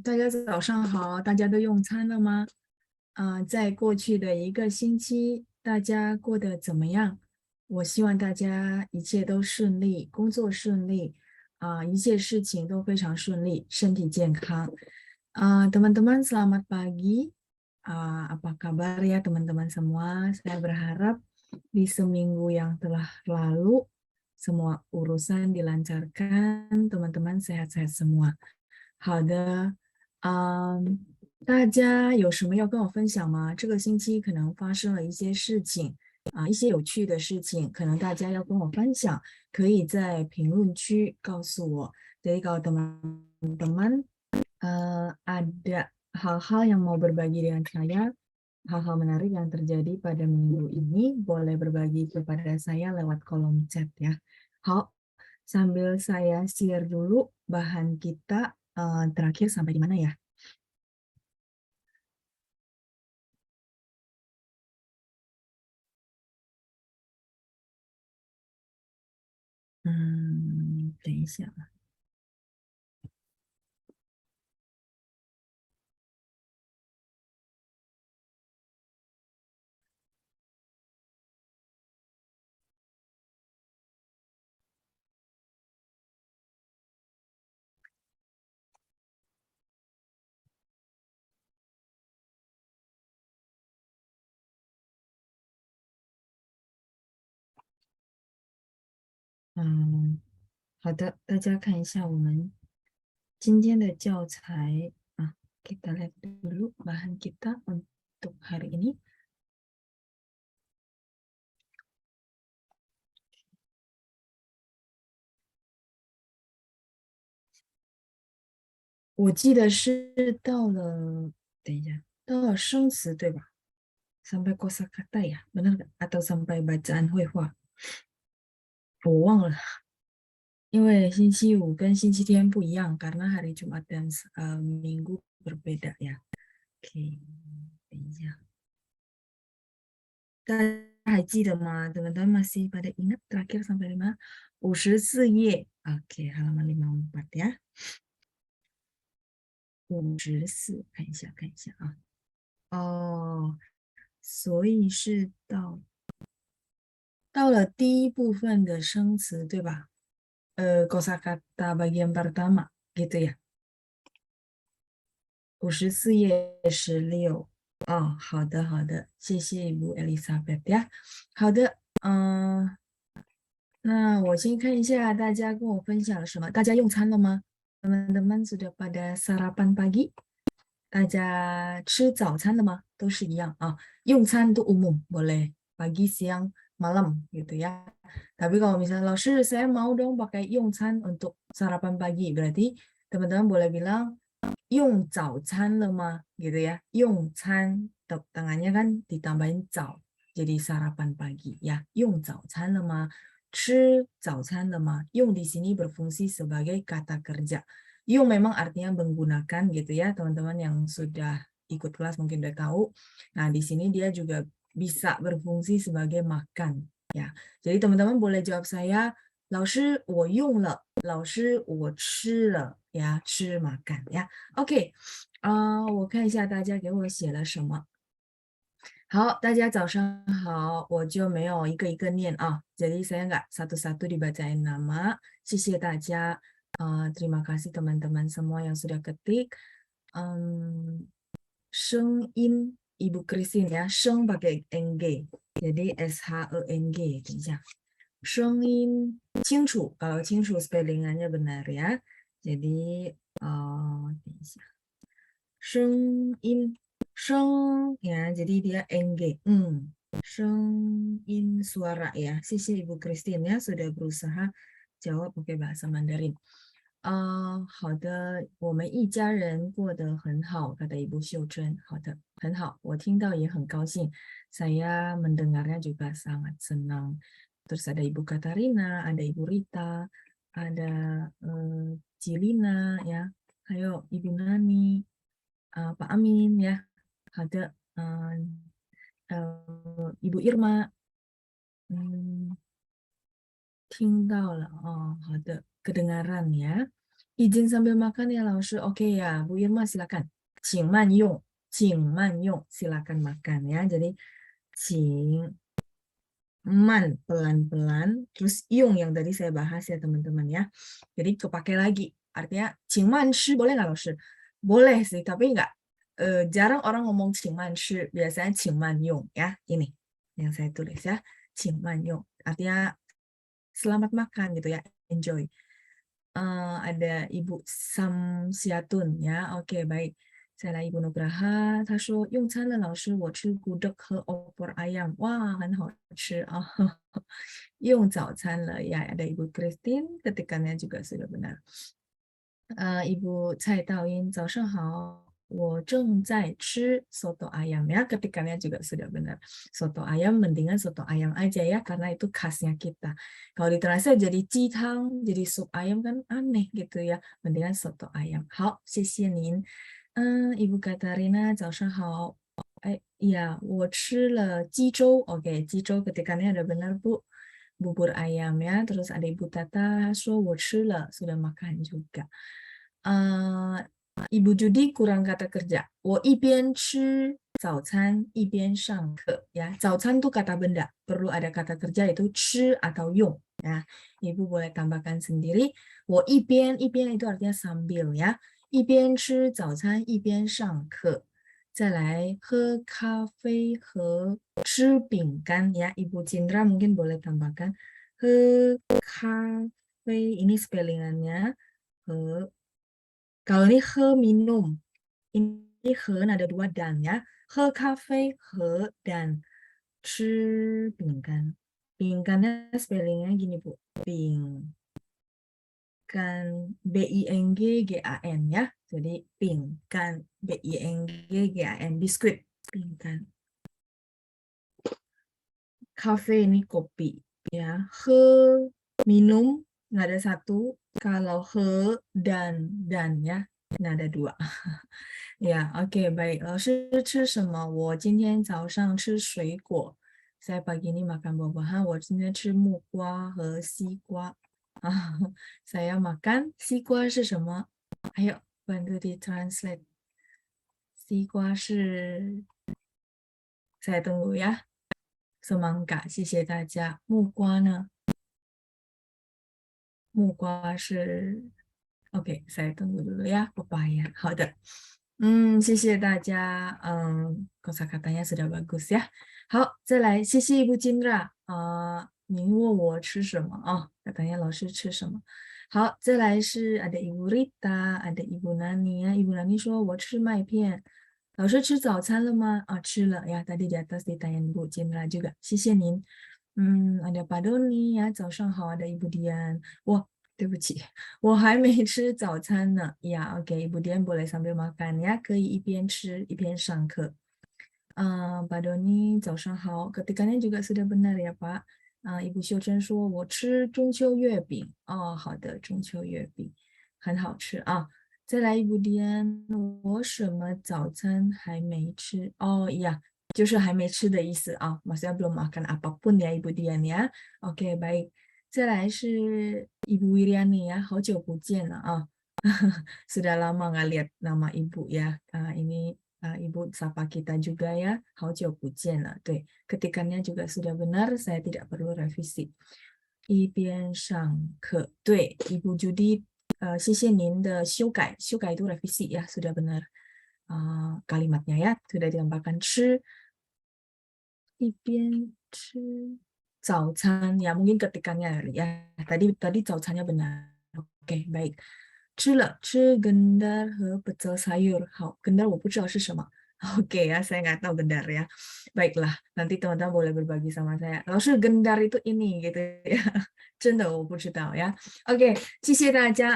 大家早上好，大家都用餐了吗？在过去的一个星期，大家过得怎么样？我希望大家一切都顺利，工作顺利，一切事情都非常顺利，身体健康。Teman-teman, selamat pagi. Apa kabar ya teman-teman semua? Saya berharap di seminggu yang telah lalu semua urusan dilancarkan, teman-teman sehat-sehat semua. 好的，大家有什么要跟我分享吗？这个星期可能发生了一些事情，一些有趣的事情，可能大家要跟我分享，可以在评论区告诉我。Jadi kalau teman-teman ada hal-hal yang mau berbagi dengan saya, hal-hal menarik yang terjadi pada minggu ini, boleh berbagi kepada saya lewat kolom chat ya. 好，sambil saya share dulu bahan kita terakhir sampai di mana ya? 等一下。好的，大家看一下我们今天的教材啊，kita lihat dulu bahan kita untuk hari ini. 我记得是到了，等一下，到了生词对吧？sampai kosakata ya, benar nggak? Atau sampai bacaan 绘画？我忘了，因为星期五跟星期天不一样，karena hari Jumat dan Minggu berbeda ya. Oke, 等一下，大家还记得吗？teman-teman masih pada ingat terakhir sampai lima 54页？Oke, halaman 54 ya. 54，看一下，看一下啊。哦，所以是到了第一部分的生词，对吧？kosakata bagian pertama gitu ya. 54页16。哦，好的好的，谢谢Ibu Elizabeth ya。好的，那我先看一下大家跟我分享了什么。大家用餐了吗？teman-teman sudah pada sarapan pagi？大家吃早餐了吗？都是一样啊。用餐都umum, boleh pagi, siang, malam gitu ya. Tapi kalau misalnya lausir, saya mau dong pakai 用餐 untuk sarapan pagi. Berarti teman-teman boleh bilang 用早餐了吗 gitu ya. 用餐 tangannya kan ditambahin 早 jadi sarapan pagi ya. 用早餐了吗？吃早餐了吗？用 di sini berfungsi sebagai kata kerja. Yung memang artinya menggunakan gitu ya, teman-teman yang sudah ikut kelas mungkin udah tahu. Nah, di sini dia juga bisa berfungsi sebagai makan ya. Jadi teman-teman boleh jawab saya, 老师我用了，老师我吃了呀，吃 makan 呀。OK，我看一下大家给我写了什么。好，大家早上好，我就没有一个一个念啊， jadi saya nggak satu-satu dibacain nama. 谢谢大家。terima kasih teman-teman semua yang sudah ketik. Sheng in Ibu Christine ya, Sheng pakai ng, jadi sheng. 等一下，声音清楚，清楚 spellingannya benar ya. Jadi 等一下，声音声 ya, jadi dia ng. 声音 suara ya. 谢谢 Ibu Christine ya sudah berusaha jawab pakai bahasa Mandarin. 好的，我们一家人过得很好，kata Ibu Xiuchen。好的，很好，我听到也很高兴。Saya mendengarnya juga sangat senang. Terus ada Ibu Katarina, ada Ibu Rita, ada Cilina ya, ayo Ibu Nani, Pak Amin ya. 好的，Ibu Irma，听到了哦，好的，kedengaran ya. izin sambil makan ya, Laoshi. Oke ya, Bu Irma silakan. 请慢用，silakan makan ya. Jadi 请慢 pelan-pelan, terus yung yang tadi saya bahas ya teman-teman ya. Jadi kepake lagi. Artinya 请慢吃 boleh nggak Laoshi? Boleh sih, tapi nggak jarang orang ngomong 请慢吃, biasanya 请慢用 ya. Ini yang saya tulis ya. 请慢用 artinya selamat makan gitu ya, enjoy. Ada Ibu Samsiatun ya. Oke, baik. Saya Ibu Nugraha. 他说用餐了，老师，我吃骨德和 opor ayam. Wah, 很好吃啊。用早餐了 ya. Ada Ibu Christine, ketikannya juga sudah benar. Ibu Cai Taoyin, 早上好，我正在吃 soto ayam ya. Ketikannya juga sudah benar. Soto ayam, mendingan soto ayam aja ya, karena itu khasnya kita. Kalau ditranslate jadi jitang, jadi sup ayam kan aneh gitu ya. Mendingan soto ayam. 好，谢谢您。Ibu Katarina, 早上好。ya, 我吃了鸡粥. Oke, 鸡粥 ketikannya ada benar Bu. Bubur ayam ya. Terus ada Ibu Tata, 说我吃了, sudah makan juga. Ibu Judi kurang kata kerja. 我一边吃早餐一边上课 ya. 早餐 tuh kata benda, perlu ada kata kerja itu 吃 atau 用 ya. Ibu boleh tambahkan sendiri. 我一边 itu artinya sambil ya. 一边吃早餐一边上课。再来喝咖啡和吃饼干 ya. Ibu Cindra mungkin boleh tambahkan 喝咖啡, ini spellingannya. Kalau ini minum, ini ada 2 dan ya. 喝咖啡 dan 吃饼干. Bingkannya spellingnya gini Bu. Bingkan BINGGAN ya. Jadi bingkan BINGGAN, biskuit. Bingkan. Kafe ini kopi ya. Minum nggak ada 1. Kalau dan ya. Nah, ada 2. Ya, oke, baik. 老师吃什么？我今天早上吃水果. Saya pagi ini makan buah-buahan. 我今天吃木瓜和西瓜. Saya makan 西瓜是什么? Ayo, bantu di translate. 西瓜是 saya tunggu ya. Semangka, 谢谢大家. 木瓜呢？木瓜是 OK，saya tunggu dulu ya, pepaya. 好的，谢谢大家，kosakatanya sudah bagus ya. 好，再来，谢谢Ibu Cindra，您问我吃什么啊？katanya 老师吃什么？好，再来是 ada Ibu Rita， ada Ibu Nani 呀。Ibu Nani 说我吃麦片。老师吃早餐了吗？吃了呀。Tadi di atas ditanya Ibu Cindra juga，谢谢您。ada Pak Doni ya，早上好。ada Ibu Dian，对不起，我还没吃早餐呢。Ya, oke, Ibu Dian boleh sambil makan ya，可以一边吃一边上课。Pak Doni, 早上好. Ketikannya juga sudah benar ya Pak. Ibu Xiu Chen 说我吃中秋月饼. 好的，中秋月饼很好吃啊。再来Ibu Dian，我什么早餐还没吃？iya，就是还没吃的意思啊。Maksudnya belum makan apapun ya Ibu Dian ya. Oke, baik. 再来是 Ibu Wiriani ya, 好久不见了啊. Sudah lama nggak lihat nama Ibu ya. Ini Ibu sapa kita juga ya, 好久不见了. 对, ketikannya juga sudah benar, saya tidak perlu revisi. 一边上课. 对, Ibu Judi, 谢谢您的修改 itu revisi ya, sudah benar. Kalimatnya ya, sudah ditambahkan 吃一边吃 早餐 ya, mungkin ketikannya ya. Tadi 早餐nya benar. Oke, baik. 吃gendar和 pecel sayur. 好, gendar 我不知道是什么. Oke ya, saya nggak tahu gendar ya. Baiklah, nanti teman-teman boleh berbagi sama saya. Lalu gendar itu ini gitu ya. 真的我不知道呀。OK， 谢谢大家。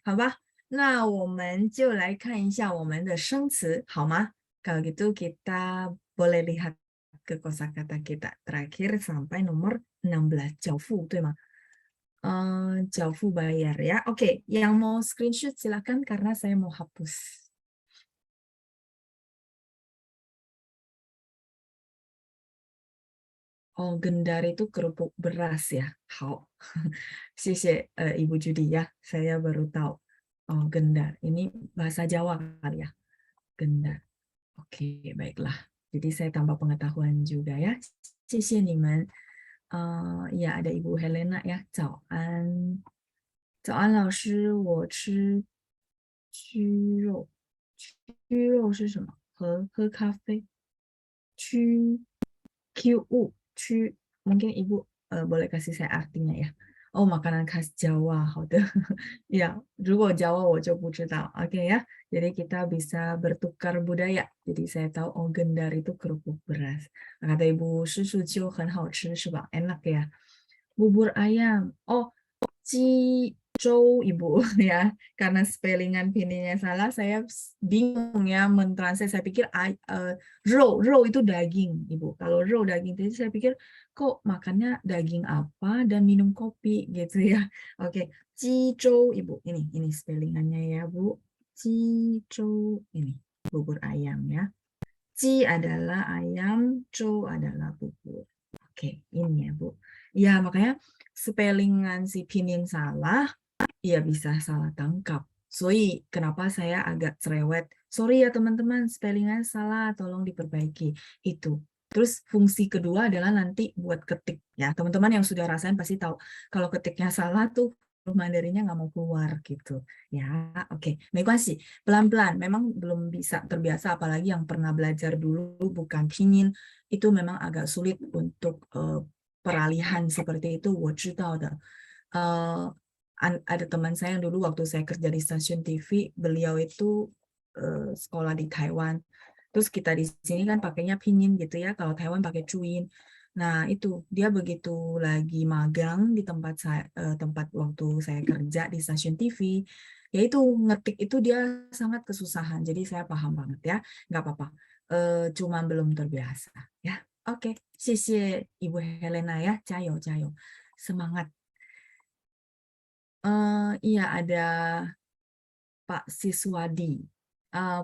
好吧，那我们就来看一下我们的生词，好吗？ Kalau gitu kita boleh lihat ke kosakata kita terakhir sampai nomor 16, 缴付, 对吗？缴付 bayar ya. Oke, yang mau screenshot silakan karena saya mau hapus. Gendar itu kerupuk beras ya. 好，谢谢Ibu Judi ya. Saya baru tahu. Oh, gendar. Ini bahasa Jawa kali ya. Gendar. Oke, baiklah. Jadi saya tambah pengetahuan juga ya. 谢谢你们. Ya ada Ibu Helena ya. 早安，早安老师，我吃蛆肉。蛆肉是什么？喝咖啡。蛆 QU 蛆 mungkin Ibu boleh kasih saya artinya ya. Oh, makanan khas Jawa. 好的. Ya, 如果 Jawa 我就不知道. Oke ya. Jadi kita bisa bertukar budaya. Jadi saya tahu oh gendar itu kerupuk beras. Kata Ibu susu ciu 很好吃是吧? Enak ya. Bubur ayam. Oh, Cizhou Ibu ya. Karena spellingan pinnya salah, saya bingung ya mentranslate. Saya pikir row itu daging Ibu. Kalau row daging, jadi saya pikir kok makannya daging apa dan minum kopi gitu ya. Oke, Cizhou Ibu. Ini spellingannya ya Bu. Cizhou ini bubur ayam ya. Ci adalah ayam, zhou adalah bubur. Oke, ini ya Bu. Ya, makanya spellingan si Pinin salah, ya bisa salah tangkap. Kenapa saya agak cerewet? Sorry ya teman-teman, spellingan salah, tolong diperbaiki. Itu. Terus fungsi kedua adalah nanti buat ketik. Ya, teman-teman yang sudah rasain pasti tahu. Kalau ketiknya salah tuh, huruf Mandarinnya nggak mau keluar gitu. Ya, oke. Meguasi. Pelan-pelan. Memang belum bisa terbiasa, apalagi yang pernah belajar dulu bukan Pinin. Itu memang agak sulit untuk peralihan seperti itu. 我知道的. Ada teman saya yang dulu waktu saya kerja di stasiun TV, beliau itu sekolah di Taiwan. Terus kita di sini kan pakainya pinyin gitu ya, kalau Taiwan pakai cuin. Nah itu dia begitu lagi magang di tempat waktu saya kerja di stasiun TV, yaitu ngetik itu dia sangat kesusahan. Jadi saya paham banget ya, nggak apa-apa. Cuma belum terbiasa ya. Oke, 谢谢 Ibu Helena ya, cayo cayo, semangat. Iya ada Pak Siswadi.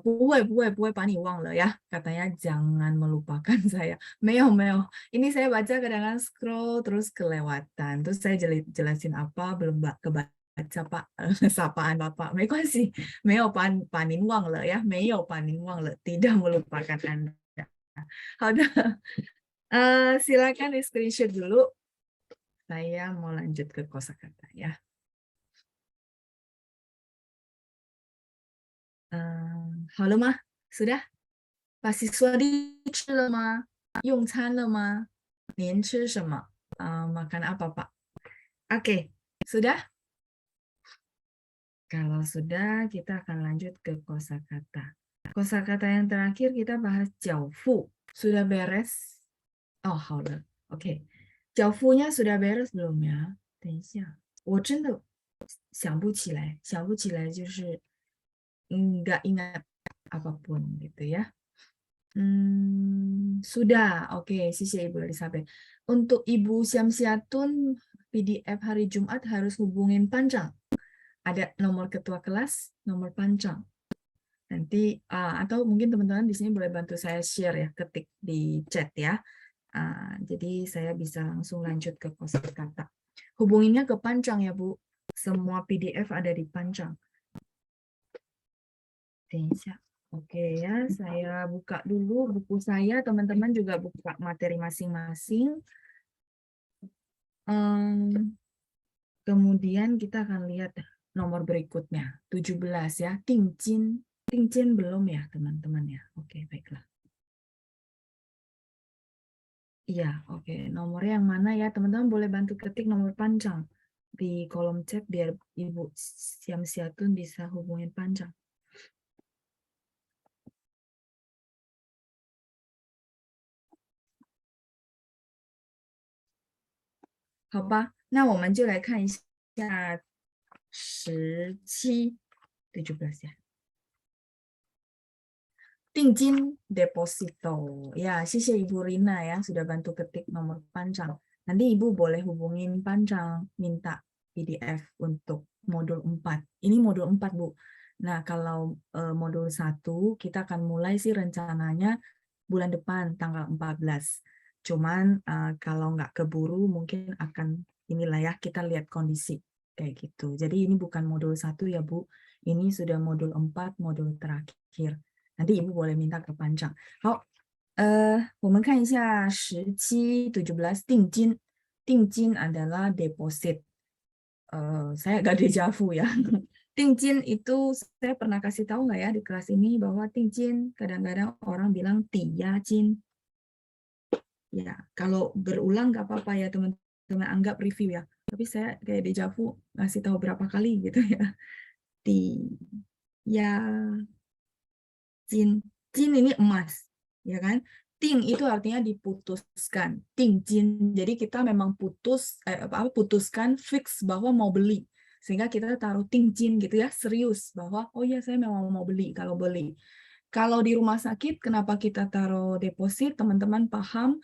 不会，把你忘了 ya. Katanya jangan melupakan saya. 没有，没有. Ini saya baca kadang-kadang scroll terus kelewatan. Terus saya jelasin apa belum kebaca Pak sapaan Bapak. 没关系，没有把您忘了 ya. 没有把您忘了, tidak melupakan Anda. 好的. Silakan di screenshot dulu. Saya mau lanjut ke kosakata ya. 好了吗？ sudah? Pak Siswadi 吃了吗？用餐了吗？您吃什么？ makan apa Pak? Oke, sudah? Kalau sudah, kita akan lanjut ke kosakata. Kosakata yang terakhir kita bahas 交付. Sudah beres? Oh, 好了. Oke. 交付nya sudah beres belum ya? 等一下，我真的想不起来，想不起来就是nggak ingat apapun gitu ya. Sudah. Oke, sisi Ibu Elizabeth. Untuk Ibu Syamsiatun, PDF hari Jumat harus hubungin Panjang. Ada nomor ketua kelas, nomor Panjang. Nanti, atau mungkin teman-teman di sini boleh bantu saya share ya, ketik di chat ya. Jadi saya bisa langsung lanjut ke kosakata. Hubunginnya ke Panjang ya Bu. Semua PDF ada di Panjang. Oke ya, saya buka dulu buku saya. Teman-teman juga buka materi masing-masing. Kemudian kita akan lihat nomor berikutnya, 17 ya. Tingcin. Tingcin belum ya teman-teman ya. Oke, baiklah. Iya, oke. Nomornya yang mana ya? Teman-teman boleh bantu ketik nomor Panjang di kolom chat biar Ibu Syamsiatun bisa hubungin Panjang. 好吧，那我们就来看一下17 ya. Tingjin deposito. Ya, 谢谢 Ibu Rina ya sudah bantu ketik nomor Panjang. Nanti Ibu boleh hubungin Panjang minta PDF untuk modul 4. Ini modul 4, Bu. Nah, kalau modul 1 kita akan mulai sih rencananya bulan depan tanggal 14. Cuman kalau nggak keburu mungkin akan inilah ya kita lihat kondisi kayak gitu. Jadi ini bukan modul 1 ya Bu, ini sudah modul 4, modul terakhir. Nanti Ibu boleh minta ke panjang. 好，我们看一下17 定金。定金 adalah deposit. Saya agak dejavu ya. Tingjin itu saya pernah kasih tahu nggak ya di kelas ini bahwa tingjin kadang-kadang orang bilang tiyajin. Ya, kalau berulang nggak apa-apa ya teman-teman, anggap review ya. Tapi saya kayak dejavu ngasih tahu berapa kali gitu ya. Tiyajin. Jin ini emas, ya kan? Ting itu artinya diputuskan. Ting jin. Jadi kita memang putuskan fix bahwa mau beli. Sehingga kita taruh ting jin gitu ya, serius bahwa oh ya saya memang mau beli kalau beli. Kalau di rumah sakit kenapa kita taruh deposit? Teman-teman paham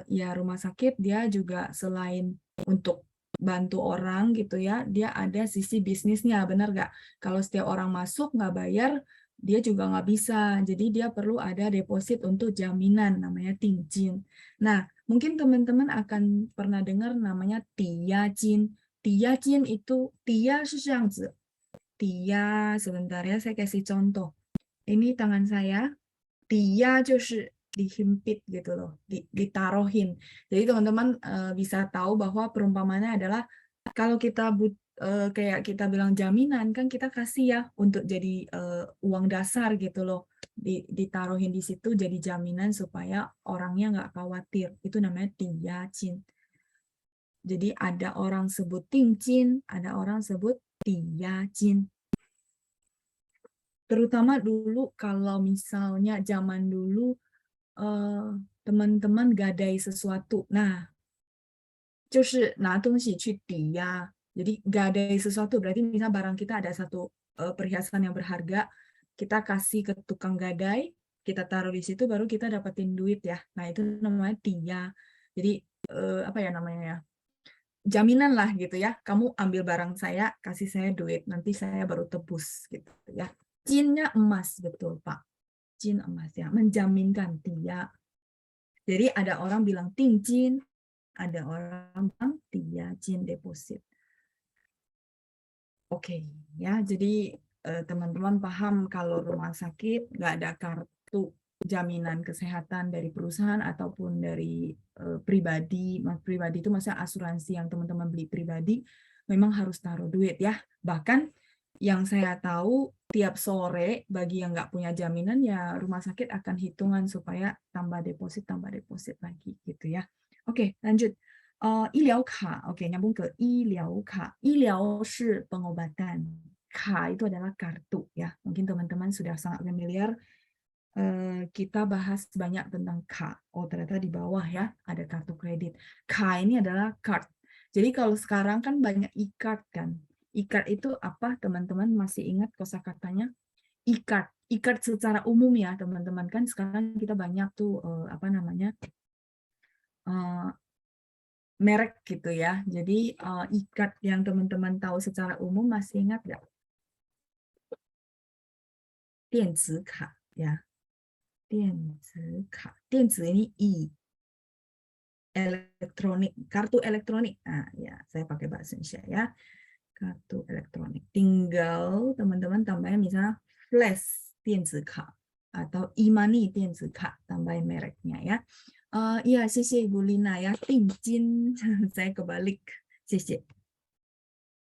ya rumah sakit dia juga selain untuk bantu orang gitu ya, dia ada sisi bisnisnya, benar nggak? Kalau setiap orang masuk nggak bayar, dia juga nggak bisa. Jadi dia perlu ada deposit untuk jaminan, namanya tingjin. Nah, mungkin teman-teman akan pernah dengar namanya tiajin. Tiajin itu, tia 是这样子. Tia, sebentar ya, saya kasih contoh. Ini tangan saya, dia 就是 dihimpit gitu loh, ditaruhin. Jadi teman-teman bisa tahu bahwa perumpamannya adalah kalau kita kayak kita bilang jaminan kan kita kasih ya untuk jadi uang dasar gitu loh, ditaruhin di situ jadi jaminan supaya orangnya nggak khawatir. Itu namanya tiyajin. Jadi ada orang sebut tingjin, ada orang sebut tiyajin. Terutama dulu kalau misalnya zaman dulu teman-teman gadai sesuatu. Nah, 就是拿东西去抵押. Jadi gadai sesuatu berarti misalnya barang kita ada satu perhiasan yang berharga, kita kasih ke tukang gadai, kita taruh di situ baru kita dapetin duit ya. Nah, itu namanya dia. Jadi apa ya namanya ya? Jaminan lah gitu ya. Kamu ambil barang saya, kasih saya duit, nanti saya baru tebus gitu ya. Jinnya emas betul, Pak. Jin emas ya, menjaminkan dia. Jadi ada orang bilang tingjin, ada orang bilang tiajin deposit. Oke, ya. Jadi teman-teman paham kalau rumah sakit nggak ada kartu jaminan kesehatan dari perusahaan ataupun dari pribadi. Pribadi itu maksudnya asuransi yang teman-teman beli pribadi, memang harus taruh duit ya. Bahkan yang saya tahu tiap sore bagi yang nggak punya jaminan ya rumah sakit akan hitungan supaya tambah deposit lagi gitu ya. Oke, lanjut. 医疗卡, oke, nyambung ke 医疗卡. 医疗 是 pengobatan. Ka itu adalah kartu ya. Mungkin teman-teman sudah sangat familiar. Kita bahas banyak tentang ka. Oh, ternyata di bawah ya ada kartu kredit. Ka ini adalah card. Jadi kalau sekarang kan banyak e-card kan. E-card itu apa? Teman-teman masih ingat kosakatanya? E-card. E-card secara umum ya, teman-teman, kan sekarang kita banyak tuh apa namanya? Merek gitu ya. Jadi e-card yang teman-teman tahu secara umum masih ingat nggak? 电子卡 ya. 电子卡. 电子 ini i. Elektronik, kartu elektronik. Nah, ya, saya pakai bahasa Indonesia ya. Kartu elektronik. Tinggal teman-teman tambahin misalnya flash 电子卡 atau e-money 电子卡, tambahin mereknya ya. Iya, 谢谢 Ibu Lina ya. 定金 saya kebalik. 谢谢.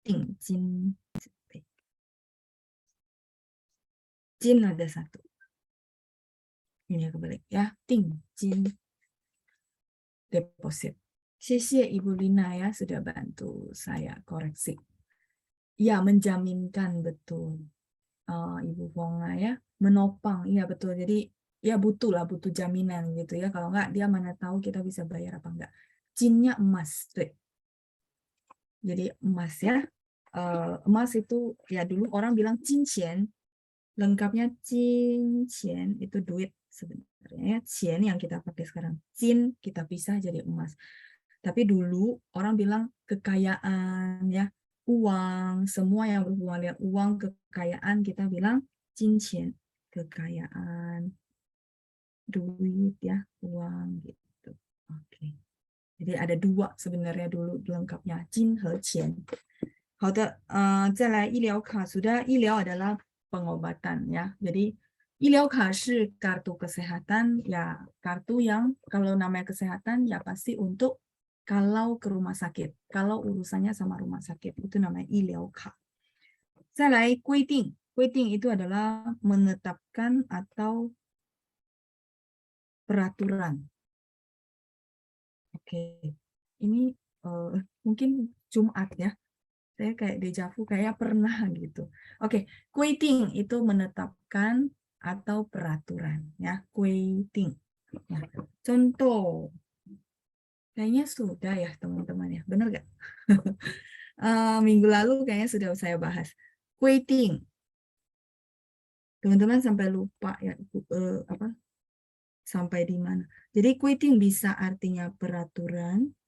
定金. Jin ada satu. Ini kebalik ya. 定金 deposit. 谢谢 Ibu Lina ya sudah bantu saya koreksi. Ya, menjaminkan betul. Ibu Fonga ya, menopang. Iya betul. Jadi ya butuh jaminan gitu ya. Kalau enggak dia mana tahu kita bisa bayar apa enggak. Jinnya emas. Tuh. Jadi emas ya. Emas itu ya dulu orang bilang cincin. Lengkapnya cincin itu duit sebenarnya. Cien yang kita pakai sekarang. Jin kita pisah jadi emas. Tapi dulu orang bilang kekayaan ya, uang, semua yang berhubungan dengan uang, kekayaan kita bilang cincin, kekayaan, duit ya, uang gitu. Oke. Jadi ada dua sebenarnya dulu lengkapnya, jin和钱。好的，再来医疗卡sudah，医疗 adalah pengobatan ya. Jadi 医疗卡是 kartu kesehatan ya, kartu yang kalau namanya kesehatan ya pasti untuk kalau ke rumah sakit, kalau urusannya sama rumah sakit itu namanya 医疗卡。再来规定，规定 itu adalah menetapkan atau peraturan. Oke, ini mungkin Jumat ya. Saya kayak dejavu, kayak pernah gitu. Oke, kuiting itu menetapkan atau peraturan ya, kuiting. Ya. Contoh, kayaknya sudah ya teman-teman ya, benar nggak? Minggu lalu kayaknya sudah saya bahas. Kuiting, teman-teman sampai lupa ya apa? Sampai di mana? Jadi kuiting bisa artinya peraturan,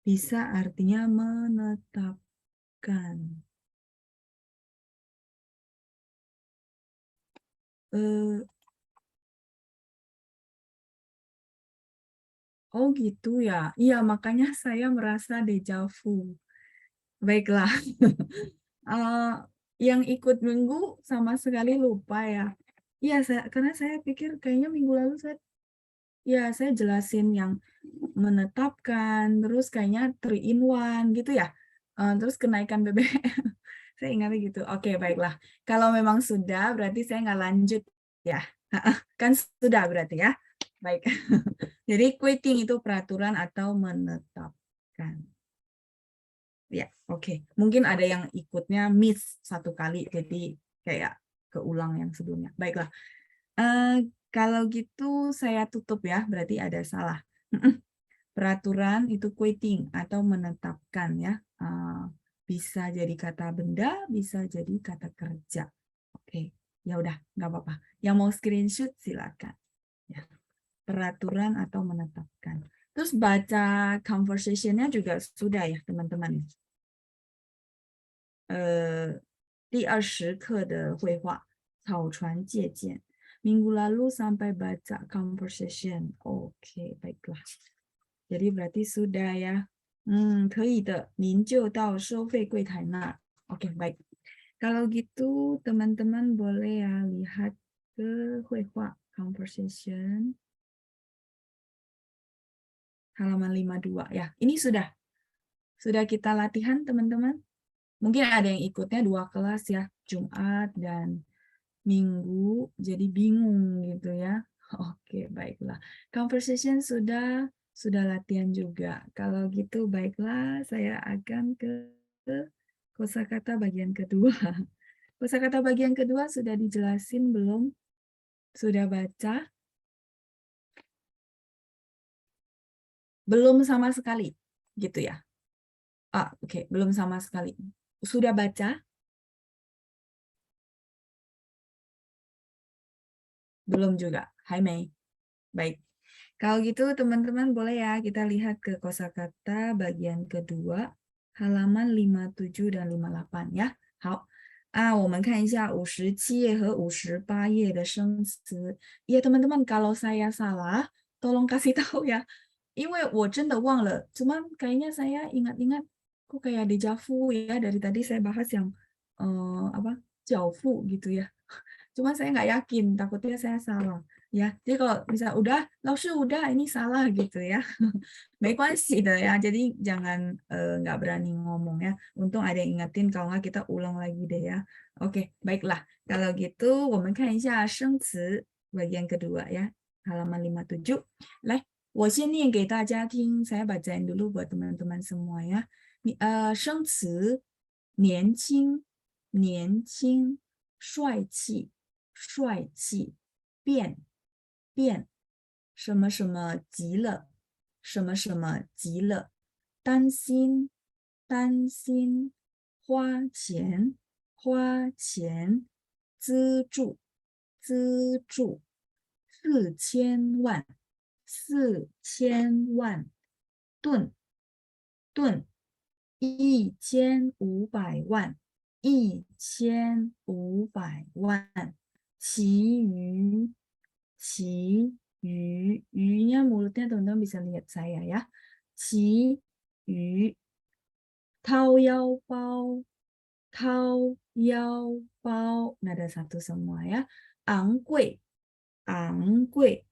bisa artinya menetapkan. Oh gitu ya. Iya, makanya saya merasa dejavu. Baiklah. Eh, yang ikut minggu sama sekali lupa ya. Iya, karena saya pikir kayaknya minggu lalu saya jelasin yang menetapkan, terus kayaknya 3 in 1 gitu ya. Terus kenaikan BBM. Saya ingatnya gitu. Oke, baiklah. Kalau memang sudah, berarti saya nggak lanjut ya. Kan sudah berarti ya. Baik. Jadi quitting itu peraturan atau menetapkan. Ya, oke. Mungkin ada yang ikutnya miss 1 kali, jadi kayak keulang yang sebelumnya. Baiklah. Kalau gitu saya tutup ya, berarti ada salah. Peraturan itu quitting atau menetapkan ya. Bisa jadi kata benda, bisa jadi kata kerja. Oke, ya udah, nggak apa-apa. Yang mau screenshot silakan. Ya. Peraturan atau menetapkan. Terus baca conversation-nya juga sudah ya teman-teman. 第20课的绘画草船借箭 minggu lalu sampai baca conversation. Oke, baiklah. Jadi berarti sudah ya. 可以的，您就到收费柜台那。Oke, baik. Kalau gitu teman-teman boleh ya lihat ke 绘画 conversation halaman 52 ya. Ini sudah kita latihan teman-teman. Mungkin ada yang ikutnya 2 kelas ya, Jumat dan Minggu, jadi bingung gitu ya. Oke, baiklah. Conversation sudah latihan juga. Kalau gitu baiklah, saya akan ke kosakata bagian kedua. Kosakata bagian kedua sudah dijelasin belum? Sudah baca? Belum sama sekali, gitu ya. Oke, belum sama sekali. Sudah baca? Belum juga. Hai Mei. Baik. Kalau gitu teman-teman boleh ya kita lihat ke kosakata bagian kedua halaman 57 dan 58呀。好，我们看一下57页和58页的生词。Ya teman-teman kalau saya salah tolong kasih tahu ya. 因为我真的忘了，cuman kayaknya saya ingat-ingat kok kayak dejavu ya dari tadi saya bahas yang apa 缴付 gitu ya. Cuma saya nggak yakin, takutnya saya salah. Ya, jadi kalau bisa udah, langsung udah ini salah gitu ya. Baik sih ya. Jadi jangan nggak berani ngomong ya. Untung ada yang ingetin, kalau nggak kita ulang lagi deh ya. Oke, baiklah. Kalau gitu, 我们看一下生词 bagian kedua ya, halaman 57. 来，我先念给大家听，saya bacain dulu buat teman-teman semua ya. 生词年轻，年轻，帅气。帅气，变，什么什么极了，什么什么极了，担心，担心，花钱，花钱，资助，资助，4000万，4000万，吨，吨，1500万，1500万。其余, mulutnya teman-teman bisa lihat saya ya. 旗鱼，掏腰包，掏腰包，nada satu semua ya. 昂贵，昂贵。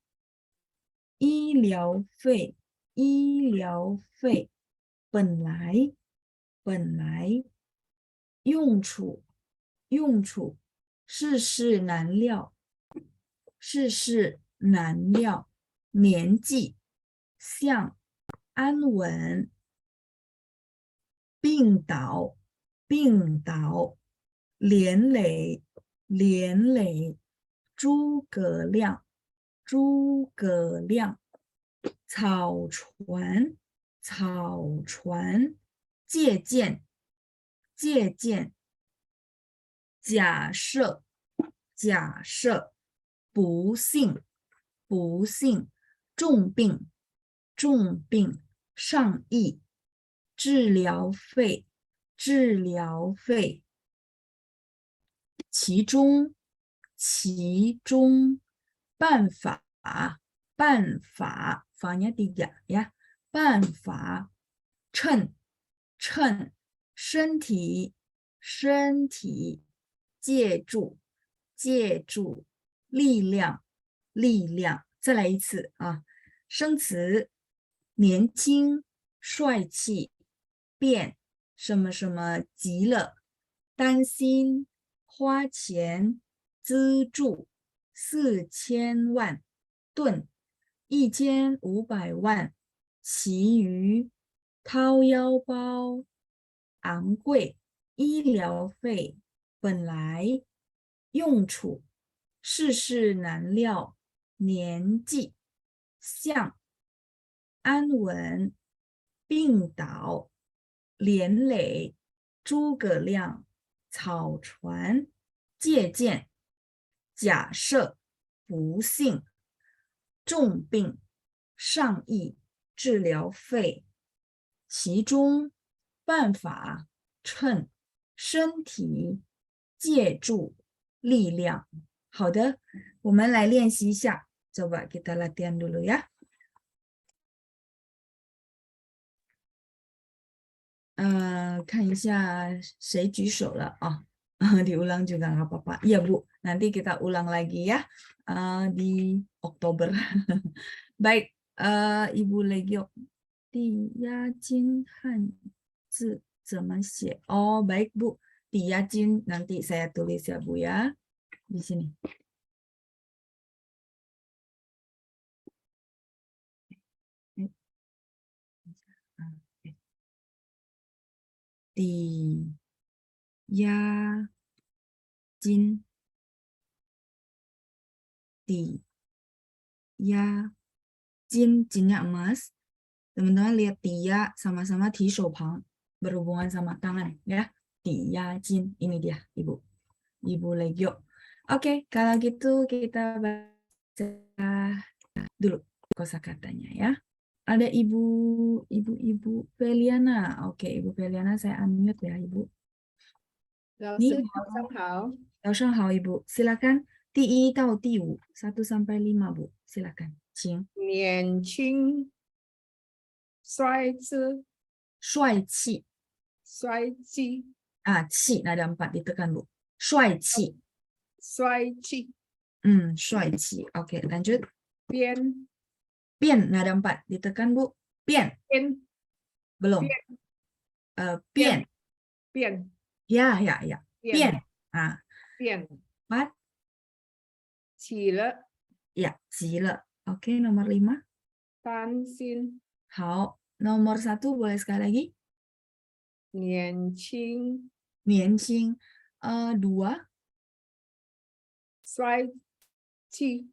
医疗费，医疗费。本来，本来。用处，用处。世事难料，世事难料。年纪，像。安稳。病倒，病倒。连累，连累。诸葛亮，诸葛亮。草船，草船。借鉴，借鉴。假设，假设。不幸，不幸。重病，重病。上亿。治疗费，治疗费。其中，其中。办法，办法。法nya 3 ya. 办法。称，称。身体，身体。借助，借助。力量，力量。再来一次啊！生词：年轻、帅气、变、什么什么急了、担心、花钱、资助、4000万、吨、1500万、其余、掏腰包、昂贵、医疗费、本来、用处、世事难料、年纪、像、安稳、病倒、连累、诸葛亮、草船、借鉴、假设、不幸、重病、上亿、治疗费。其中，办法、称、身体、借助、力量。好的，我们来练习一下。Coba kita latihan dulu ya. 看一下谁举手了啊？diulang juga nggak apa-apa. Iya Bu, nanti kita ulang lagi ya di Oktober. Baik, Ibu Legio. 抵押金汉字怎么写？哦，baik Bu. 抵押金 nanti saya tulis ya Bu ya. Di sini. Di ya jin di ya jin jinnya emas. Teman-teman lihat dia sama-sama di sopang berhubungan sama tangan ya. Dia jin ini dia Ibu. Ibu Legio. Oke, kalau gitu kita baca dulu kosakatanya ya. Ada Ibu Feliana. Oke, Ibu Feliana saya unmute ya, Ibu. 老你师早上好，早上好，Ibu. Silakan 第1到第5, 1 sampai 5, Bu. Silakan. 请。年轻、帅气、帅气帅气、气 nada 4 ditekan, Bu. 帅气帅气、帅气 Oke, lanjut. 变、变 nada 4 ditekan, Bu. 变 变、 belum. 变 变、 ya ya ya. 变 变、 4 起了、 ya 急了 Oke, nomor 5. 担心、 好, nomor 1 boleh sekali lagi. 年轻、 年轻 2 帅气、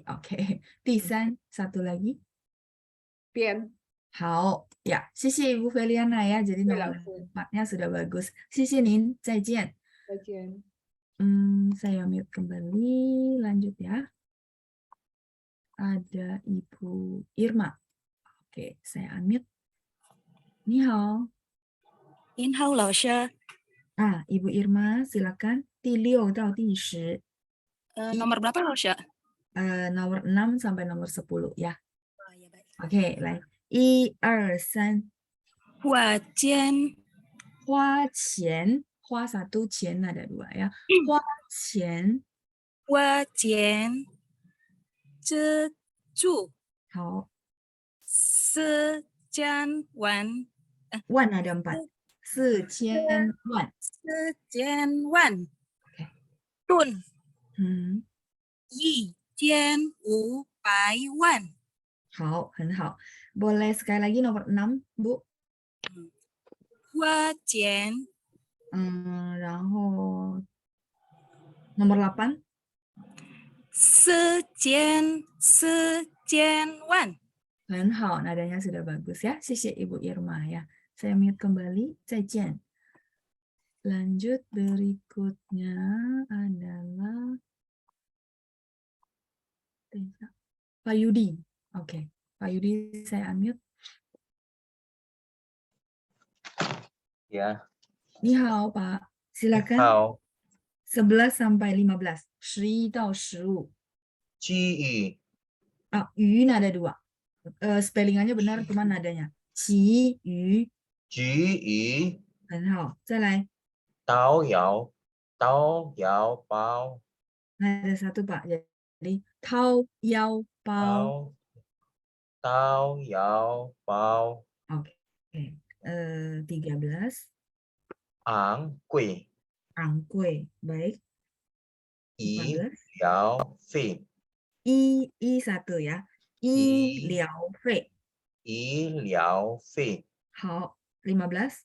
Oke. 第3 1 lagi. 变。好 ya, 谢谢 Ibu Feliana ya. Jadi 对， nomor 老师， 4-nya sudah bagus. 谢谢您，再见。再见。 Saya mute kembali, lanjut ya. Ada Ibu Irma. Oke, saya unmute. 你好。您好，老师。 Ibu Irma, silakan. 第6 到第10. Nomor berapa, Lausya? Nomor 6 sampai nomor 10 ya. Oh, ya, baik. Oke, 来1、2、3，花钱，花钱，花satu钱ada dua ya. 花钱，花钱，资助好4000万，万ada 4，4000万。 4000万 Oke. 吨， 1500万，好，很好。Boleh sekali lagi nomor 6, Bu. 花钱，然后 nomor 8. 4000万，很好，nadanya sudah bagus ya. 谢谢 Ibu Irma ya. Saya mute kembali. 再见. Lanjut berikutnya adalah Pak Yudi. Oke, Pak Yudi saya unmute. Ya, 你好 Pak, silakan. 好， 11 sampai 15, 11到15. 基语 Yu nada 2. Spellingannya benar, cuma nadanya. Qi yu. 菊鱼很好，再来。刀摇包 Ada satu Pak, jadi tau yao bao. 刀摇包 Oke. 13. 昂贵 Angkue. Baik. 医 14. 疗费 I satu ya. I I. liao fei. 医疗费 Hao. 15.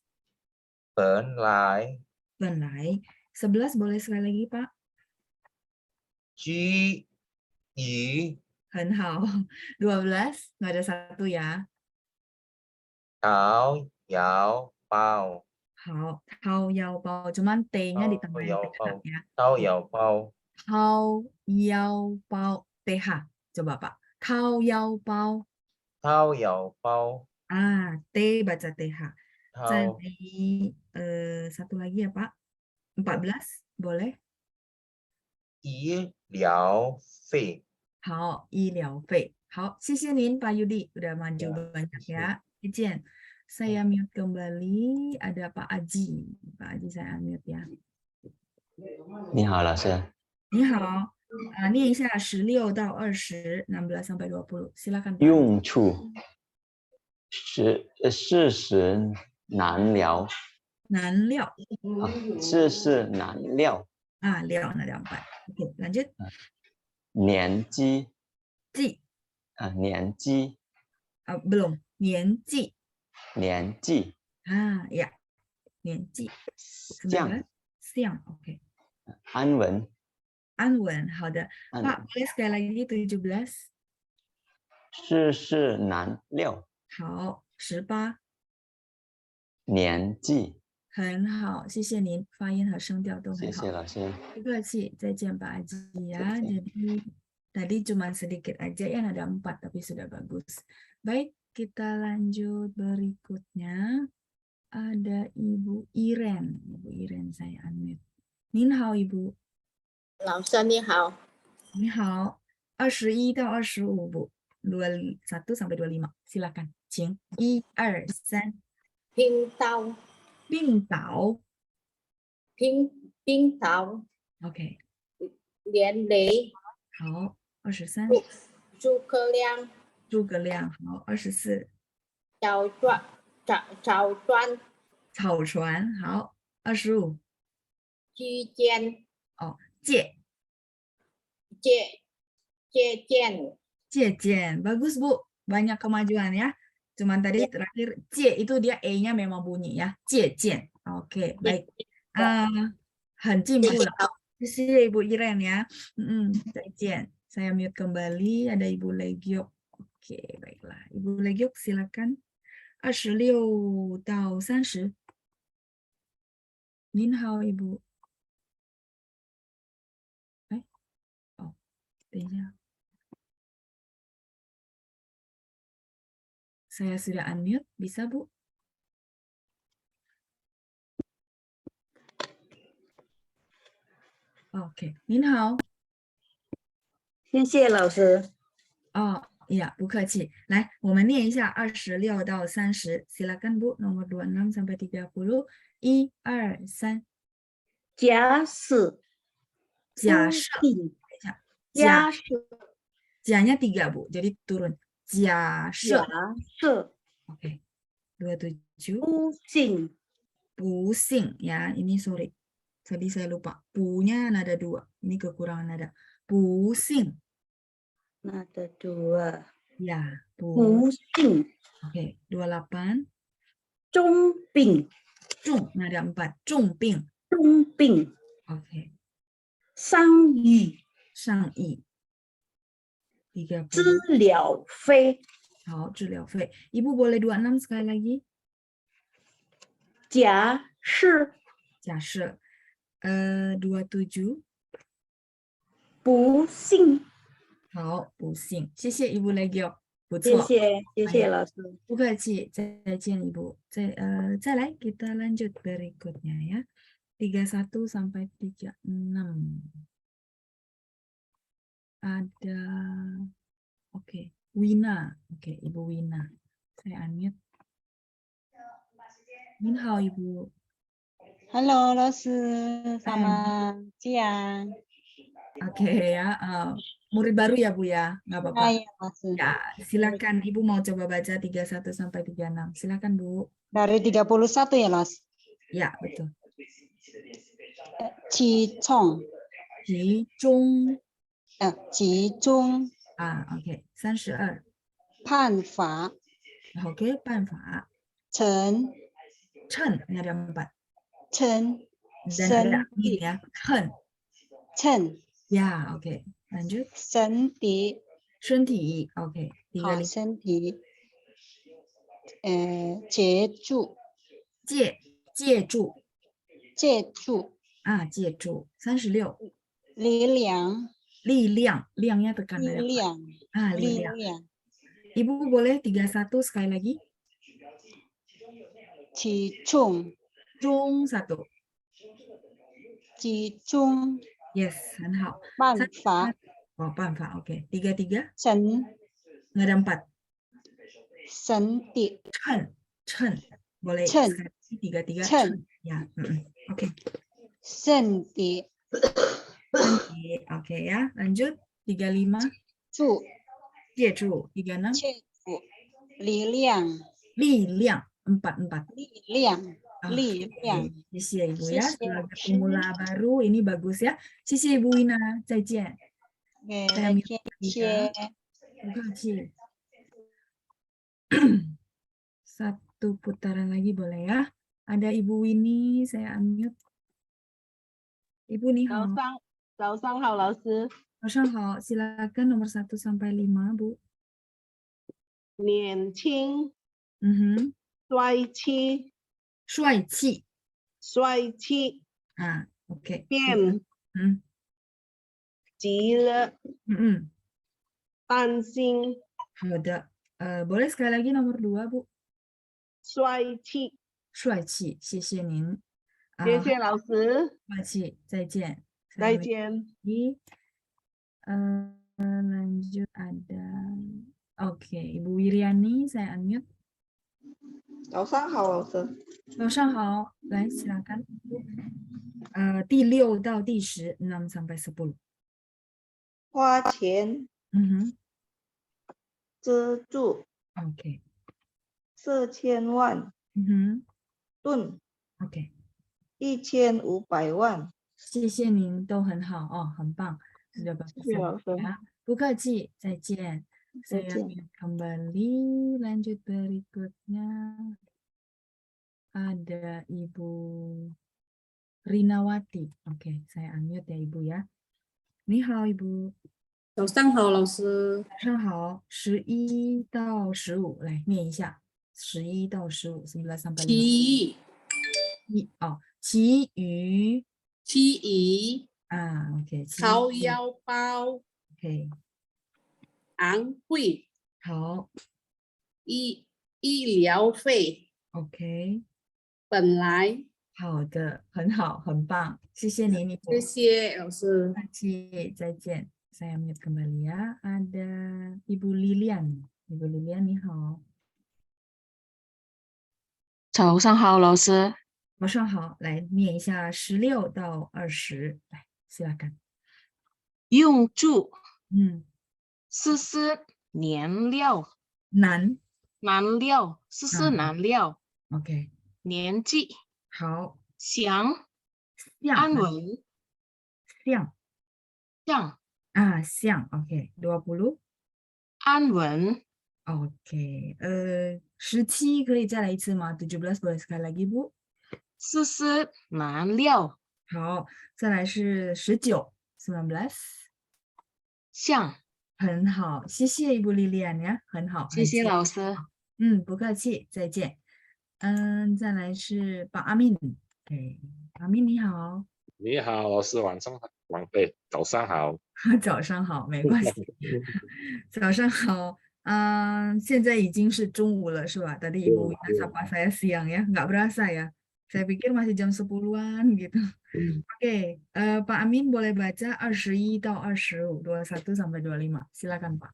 本来 Benlai. 11 boleh sekali lagi Pak. 居于 很好. 12. Nggak ada satu ya. 刀摇包 Hao. Hao yao bao. Cuman T-nya 刀 ditambahin 摇 TH 包 ya. 刀摇包 Hao yao bao. TH. Coba Pak. Hao yao bao. 刀摇包 T baca TH. 刀 Jadi satu lagi ya Pak. 14 boleh. 医疗费 好，医疗费。好，谢谢您Pak Yudi udah maju Ya, banyak谢谢。 ya. Izin. Saya mute kembali. Ada Pak Aji. Pak Aji saya unmute ya. 你好，老师。你好，念一下16到20, 16 sampai 20. Silakan Pak Aji. 用处世事难料难料啊，世事难料。料那2百。Oke, lanjut. 年纪纪年纪 belum. 年纪年纪 ya. 年纪像 19. Siang. Oke. 安稳 安稳，好的。安 Pak, 稳 boleh sekali lagi 17. 世事难料好，18。年纪。很好，谢谢您，发音和声调都谢很好。谢老师。不客气，再见Pak Aji ya. Jadi tadi cuma sedikit aja ya, ada 4 tapi sudah bagus. Baik, kita lanjut berikutnya. Ada Ibu Iren. Ibu Iren saya unmute. Nin hao Ibu. 老师你好，你好，21到25 Bu. 21 sampai 25. Silakan. 请1、2、3。冰刀，冰岛冰刀， ，OK，连雷，好，23。诸葛亮，诸葛亮，好，24。赵传，草船，好，25。居间，借见，借鉴bagus Bu, banyak kemajuan ya. Cuman tadi terakhir C itu dia E-nya memang bunyi ya, 借鉴. Oke, baik. 很进步了，谢谢Ibu Iren ya. 再见. Saya mute kembali, ada Ibu Legiok. Oke, baiklah. Ibu Legiok silakan. 26到30. 您好，Ibu. 等一下。Saya sudah unmute, bisa Bu? Oke, 您好。谢谢老师。Iya, 不客气。来，我们念一下26到30。Silakan Bu, nomor 26 sampai 30. 1、2、3。假使假设，定等一下，假设 假nya 3 Bu, jadi turun. 假设假设 Oke. 27. 不幸 Pusing ya, ini sorry. Tadi saya lupa. Punya nada 2. Ini kekurangan nada. Pusing. nada 2 Ya, 不幸 Oke, 28. 中病 Zhong nada 4. 重病。中病 Oke. 伤愈上亿。治 30. 疗费 好，治疗费。Ibu boleh 26 sekali lagi? 假设假设。27. 不幸好，不幸。谢谢 Ibu Legio，不谢错。谢老师。不客气，再见Ibu. 再来 kita lanjut berikutnya ya. 31 sampai 36. Ada oke, Wina. Oke, Ibu Wina. Saya unmute. Minhao Ibu. Halo, 老师，selamat siang. Oke ya, murid baru ya Bu ya, nggak apa-apa. Hai, 老师。 Ya, silakan Ibu mau coba baca 31 sampai 36. Silakan Bu. Dari 31 ya, Los. Ya, betul. 集中，集中 oke. 32. 判罚， Oke, 办法。成 Chen, ini ada 4. 成 Dan ada身 ini 体， ya, Chen. 称 Ya, oke. Lanjut. 身体，身体, oke. 好 35. 身体，接住，借助借住，借助。36. 力量，力量, liangnya tekan 力 ada 4. 量， 力力量。量， Ibu boleh 31 sekali lagi? 集中， Zhong 1. 集中 Yes, 很好。办法， Oh, 办法, oke. 33. 成 Nggak ada 4. 身体， Chen. Boleh Chen. sekali lagi, 33. Chen. Ya, oke. 身体 Oke ya, lanjut. 35. 住，借助 36. 借助，力量，力量 44. 力量， Oke, 力量。 Sisi Ibu ya. Sisi. Sebagai pemula baru ini bagus ya. Sisi Ibu Wina, 再见. 再见，谢谢。 Terima Satu putaran lagi boleh ya. Ada Ibu Winnie, saya unmute. Ibu nih, 早上好，老师。 好, silakan nomor 1 sampai 5, Bu. 年轻， 帅气. 帅气， Oke. 变，急了，担心， Ada. Boleh sekali lagi nomor 2, Bu. 帅气。帅气，谢谢您。谢谢老师，帅气，再见。再见。 Lanjut ada. Oke, Ibu Wiriani, saya unmute. 早上好，老师。早上好，来silakan. 第6到第10 6 sampai 10. 花钱资助 Oke. 4000万吨 Oke. 1500万。谢谢您，都很好哦，很棒，sudah bagus 谢谢老师。 ya. 不客气，再见。 再 Saya 见。 kembali lanjut berikutnya. Ada Ibu Rinawati. Oke, saya unmute ya Ibu ya. 你好 Ibu. 早上好，老师。早上好，11到15，来念一下。11到15，11 sampai 其 5。其余其余 ，OK， 掏腰包 ，OK， 昂贵，好 医疗费 ，OK， 本来。好的，很好，很棒，谢谢您，谢谢老师。不客气，再见。saya mute kembali ya. Ada Ibu Lilian. Ibu Lilian, ni hao. 早上好，老师。早上好，来念一下16到20，来，silakan。用注：诗诗燃料，燃料，诗燃料。OK。年纪。好。祥。安稳。像。像 OK 20。安稳。OK 17可以再来一次吗？17 boleh sekali lagi Bu？ 诗燃料。好，再来是19 19。像。很好，谢谢Ibu Lilian呀，很好，谢谢老师。不客气，再见。再来是把阿敏，阿敏你好。你好，老师，早上好。早上好，没关系。早上好，现在已经是中午了，是吧？Tadi Ibu sapa saya siang ya, nggak berasa ya. Saya pikir masih jam 10-an gitu. Oke, Pak Amin boleh baca 21 到25, 21 sampai 25. Silakan Pak.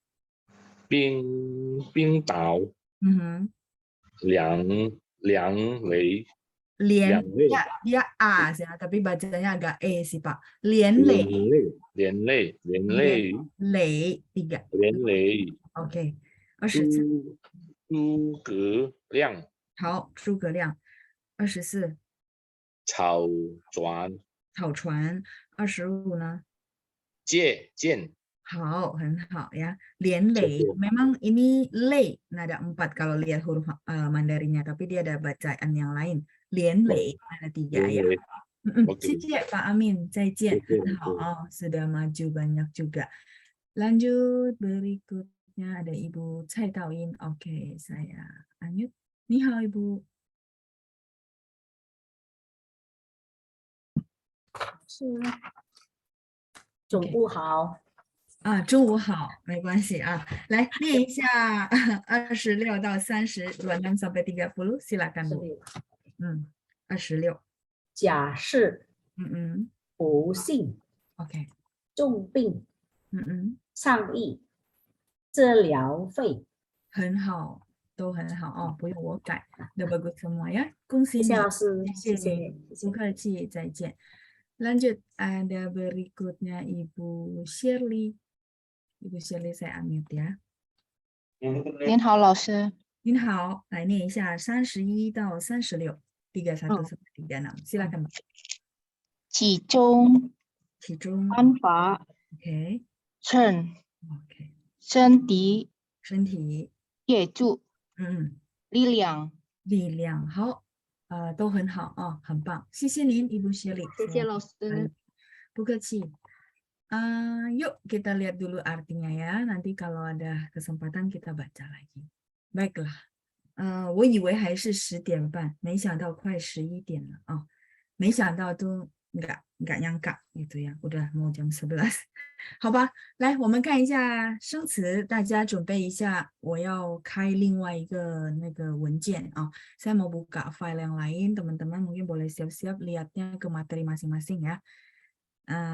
冰岛。两雷。dia A ya, tapi bacanya agak E sih Pak. 连累 累 3. 连累 OK 24。诸葛亮。好，诸葛亮。24。草船。25呢？剑。好，很好ya. 连累 memang ini 累 nada 4 kalau lihat huruf Mandarinnya, tapi dia ada bacaan yang lain. 连累 ada 3 ya. 谢谢Pak Amin, 再见。很好，sudah maju banyak juga. Lanjut berikutnya ada Ibu Cai Taoyin. Oke, saya unmute. Ni hao Ibu. 是中午好。中午好，没关系啊。来念一下26到30 26 sampai 30 silakan Bu. 26。假释。不幸。OK。重病。上亿。治疗费。很好，都很好哦，不用我改。Udah bagus semua ya. 恭喜你。谢谢老师，谢谢你，不客气，再见。Lanjut, ada berikutnya Ibu Shirley. Ibu Shirley saya unmute ya. 您好，老师。您好，来念一下31到36 31 sampai 36 silakan. 其中。方法。OK。趁。OK。身体。业助。力量。好。都很好啊，很棒，谢谢您Ibu Shirley。谢谢老师。不客气。Yuk kita lihat dulu artinya ya. Nanti kalau ada kesempatan kita baca lagi. Baiklah. 我以为还是10点半，没想到快11点了啊！没想到都nggak nyangka gitu ya, udah mau jam 11。好吧，来我们看一下生词，大家准备一下，我要开另外一个那个文件啊。Saya mau buka file yang lain, teman-teman mungkin boleh siap-siap lihatnya ke materi masing-masing ya.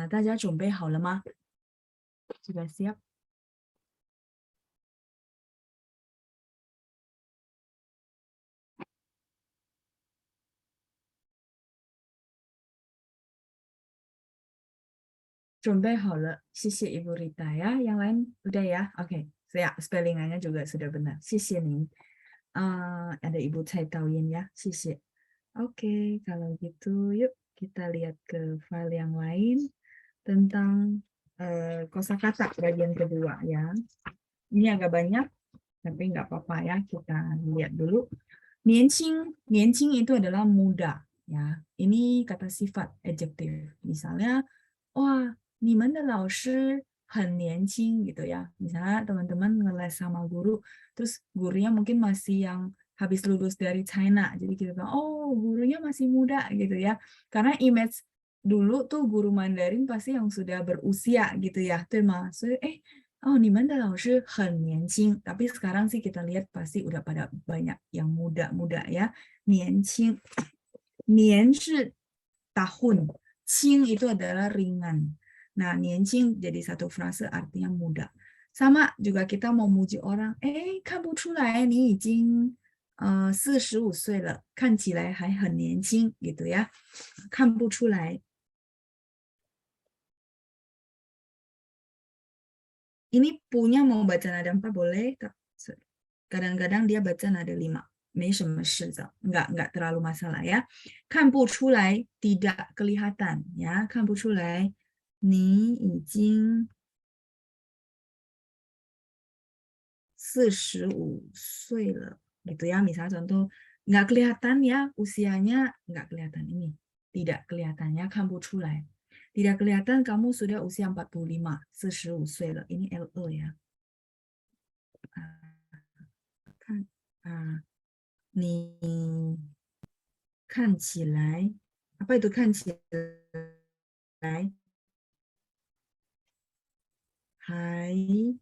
大家准备好了吗？Sudah siap？ 准备好了，谢谢 Ibu Rita ya. Yang lain udah ya? Oke, saya spellingannya juga sudah benar. 谢谢您。ada Ibu Cai Taoyin ya, 谢谢。Oke, kalau gitu yuk kita lihat ke file yang lain tentang kosakata bagian kedua ya. Ini agak banyak, tapi nggak apa-apa ya. Kita lihat dulu. 年轻itu adalah muda ya. Ini kata sifat adjective. Misalnya, wah, 你们的老师很年轻 gitu ya. Misalnya teman-teman ngeles sama guru, terus gurunya mungkin masih yang habis lulus dari China. Jadi kita bilang, oh gurunya masih muda gitu ya. Karena image dulu tuh guru Mandarin pasti yang sudah berusia gitu ya. Tuh maksudnya, oh 你们的老师很年轻. Tapi sekarang sih kita lihat pasti udah pada banyak yang muda-muda ya. 年轻. 年是tahun. 轻 itu adalah ringan. Nah, 年轻 jadi satu frase artinya muda. Sama juga kita mau muji orang, 看不出来你已经45岁了，看起来还很年轻 gitu ya. 看不出来. Ini punya mau baca nada 4 boleh? Kadang-kadang dia baca nada 5. 没什么事的, enggak terlalu masalah ya. 看不出来 tidak kelihatan ya. 看不出来你已经45岁了gitu ya. Misalnya contoh enggak kelihatan ya usianya, enggak kelihatan ini. Tidak kelihatannya 看不出来. Tidak kelihatan kamu sudah usia 45, 45岁了. Ini LE ya. 你看起来 apa itu 看起来还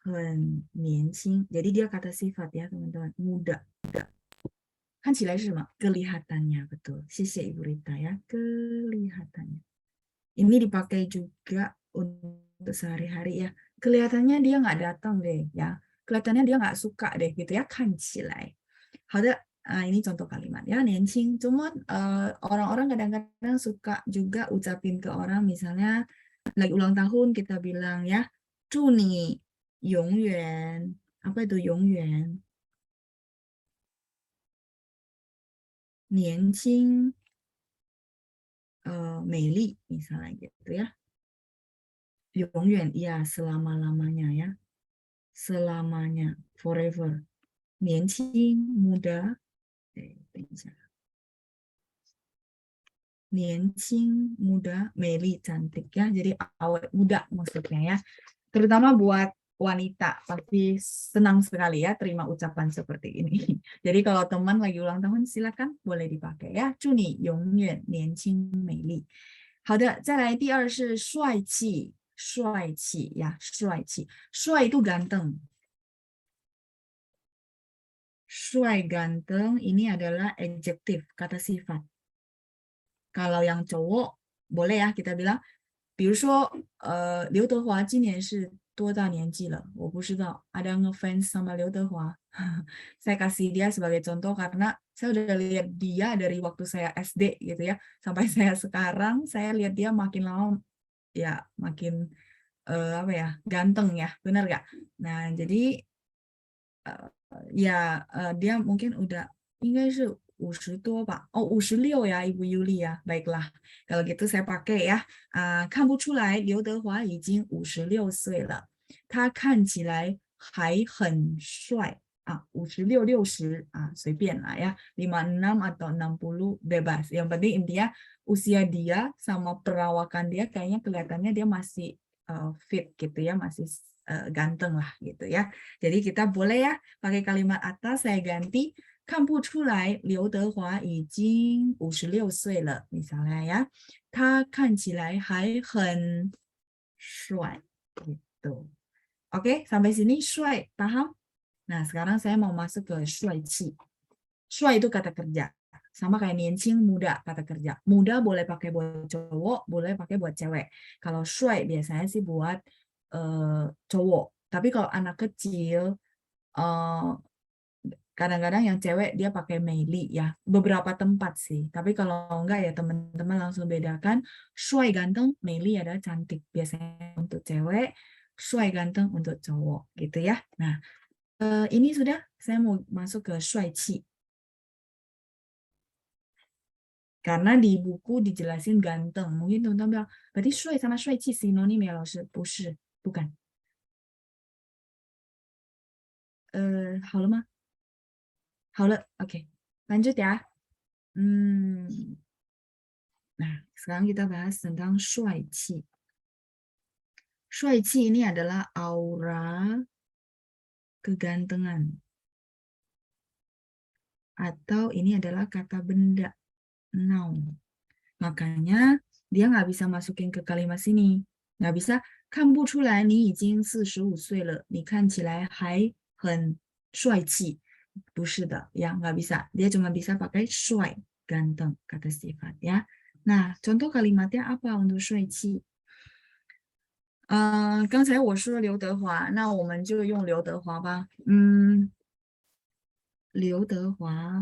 很年轻. Jadi dia kata sifat ya teman-teman, muda. 看起来是什么? Kelihatannya, betul. 谢谢 Ibu Rita ya, kelihatannya. Ini dipakai juga untuk sehari-hari ya. Kelihatannya dia nggak datang deh ya. Kelihatannya dia nggak suka deh gitu ya. 看起来. 好的, ini contoh kalimat ya. 年轻. Cuma orang-orang kadang-kadang suka juga ucapin ke orang, misalnya lagi ulang tahun kita bilang ya, 祝你永远. Apa itu 永远? 年轻 美丽 misalnya gitu ya. 永远 ya selama-lamanya ya. Selamanya, forever. 年轻 muda. 等一下. 年轻 muda, 美丽 cantik ya. Jadi awet muda maksudnya ya. Terutama buat wanita pasti senang sekali ya terima ucapan seperti ini. Jadi kalau teman lagi ulang tahun silakan boleh dipakai ya. 祝你永远年轻美丽. 好的，再来第二是帅气，帅气呀，帅气，帅 itu ganteng. 帅 ganteng ini adalah adjektif, kata sifat. Kalau yang cowok boleh ya kita bilang, 比如说刘德华今年是多大年纪了？我不知道。Ada ngefans sama 刘德华。saya kasih dia sebagai contoh karena saya udah lihat dia dari waktu saya SD gitu ya, sampai saya sekarang saya lihat dia makin lama ya makin apa ya ganteng ya, benar nggak? Nah jadi ya dia mungkin udah 应该是50多吧. Oh 56 ya Ibu Yuli ya. Baiklah. Kalau gitu saya pakai ya. 看不出来刘德华已经56岁了。他看起来还很帅。56 60 随便lah ya. 56 atau 60 bebas. Yang penting intinya usia dia sama perawakan dia kayaknya kelihatannya dia masih fit gitu ya, masih ganteng lah gitu ya. Jadi kita boleh ya pakai kalimat atas saya ganti 看不出来刘德华已经56岁了 misalnya ya. 他看起来还很帅 gitu. Oke, sampai sini 帅 paham? Nah, sekarang saya mau masuk ke 帅气. 帅 itu kata kerja. Sama kayak 年轻 muda kata kerja. Muda boleh pakai buat cowok, boleh pakai buat cewek. Kalau 帅 biasanya sih buat cowok. Tapi kalau anak kecil kadang-kadang yang cewek dia pakai meili ya. Beberapa tempat sih. Tapi kalau enggak ya teman-teman langsung bedakan. 帅 ganteng, meili adalah cantik. Biasanya untuk cewek, 帅 ganteng untuk cowok gitu ya. Nah, ini sudah saya mau masuk ke 帅气. Karena di buku dijelasin ganteng. Mungkin teman-teman bilang, berarti 帅 sama 帅气 sinonim ya, 老师? 不是, bukan. 好了吗? 好了, oke. Lanjut ya. Nah, sekarang kita bahas tentang 帅气. 帅气 ini adalah aura kegantengan. Atau ini adalah kata benda, noun. Makanya dia nggak bisa masukin ke kalimat sini. Nggak bisa, 看不出来你已经45岁了，你看起来还很帅气。不是的ya, nggak bisa. Dia cuma bisa pakai 帅 ganteng kata sifat ya. Nah, contoh kalimatnya apa untuk 帅气?刚才我说刘德华，那我们就用刘德华吧。刘德华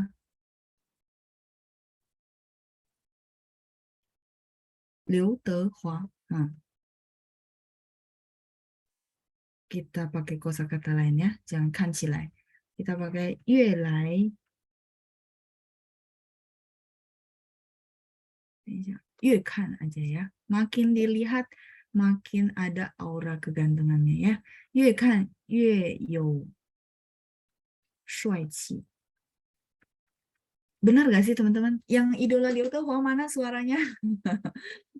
，kita pakai kosakata lain ya, jangan 看起来。kita pakai 越来，等一下，越看 aja ya. Makin dilihat, makin ada aura kegantengannya ya. 越看越有帅气。Benar gak sih teman-teman? Yang idola Liu mana suaranya?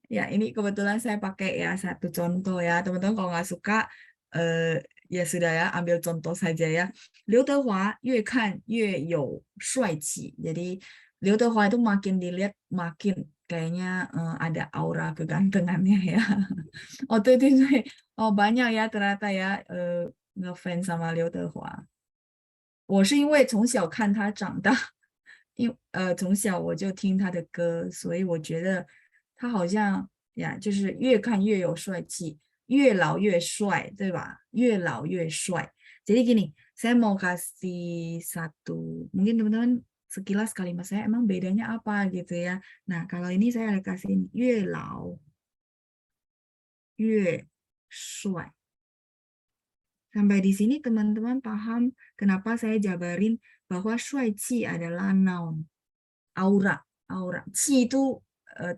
Ya ini kebetulan saya pakai ya satu contoh ya. Teman-teman kalau nggak suka, ya sudah ya, ambil contoh saja ya. Liu Dehua 越看越有帅气. Jadi Liu Dehua itu makin dilihat makin kayaknya ada aura kegantengannya ya. Oh tuh itu oh banyak ya ternyata ya ngefans sama Liu Dehua. 我是因为从小看他长大，从小我就听他的歌，所以我觉得他好像呀，就是越看越有帅气，越老越帅，对吧？越老越帅。Jadi gini, saya mau kasih satu, mungkin teman-teman sekilas kalimat saya emang bedanya apa gitu ya. Nah, kalau ini saya kasih 越老越帅。Sampai di sini teman-teman paham kenapa saya jabarin bahwa 帅气 adalah noun, aura. Qi itu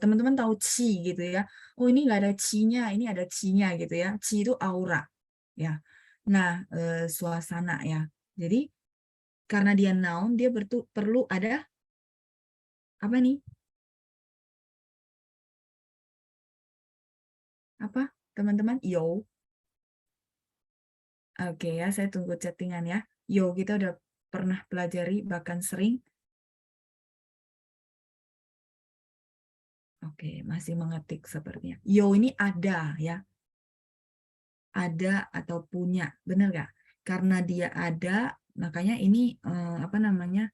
teman-teman tahu qi gitu ya. Oh ini nggak ada qi-nya, ini ada qi-nya gitu ya. Qi itu aura ya. Nah, suasana ya. Jadi karena dia noun, dia perlu ada apa nih? Apa teman-teman? Yo. Oke ya, saya tunggu chattingan ya. Yo, kita udah pernah pelajari, bahkan sering. Oke, masih mengetik sepertinya. Yo ini ada ya. Ada atau punya, benar nggak? Karena dia ada, makanya ini apa namanya?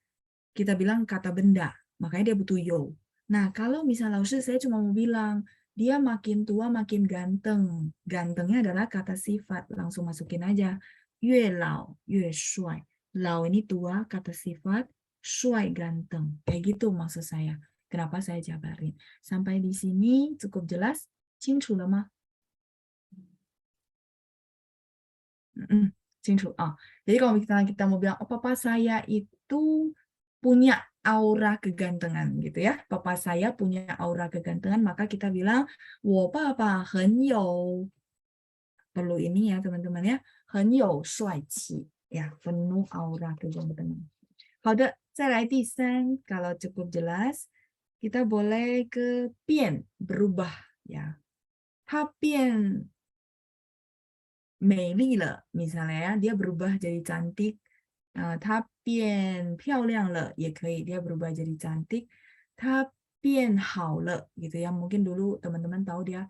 Kita bilang kata benda, makanya dia butuh yo. Nah, kalau misalnya saya cuma mau bilang, dia makin tua makin ganteng. Gantengnya adalah kata sifat, langsung masukin aja. 越老越帅. Lao ini tua, kata sifat, 帅 ganteng. Kayak gitu maksud saya. Kenapa saya jabarin. Sampai di sini cukup jelas? 清楚了吗? 清楚啊. Jadi kalau kita mau bilang, oh papa saya itu punya aura kegantengan gitu ya. Papa saya punya aura kegantengan, maka kita bilang 我爸爸很有 perlu ini ya teman-teman ya. 很有帅气 ya, penuh aura kegantengan. 好的，再来第三, kalau cukup jelas, kita boleh ke 变 berubah ya. 它变美丽了 misalnya ya, dia berubah jadi cantik. 它变漂亮了 也可以, dia berubah jadi cantik. 它变好了 gitu ya. Mungkin dulu teman-teman tahu dia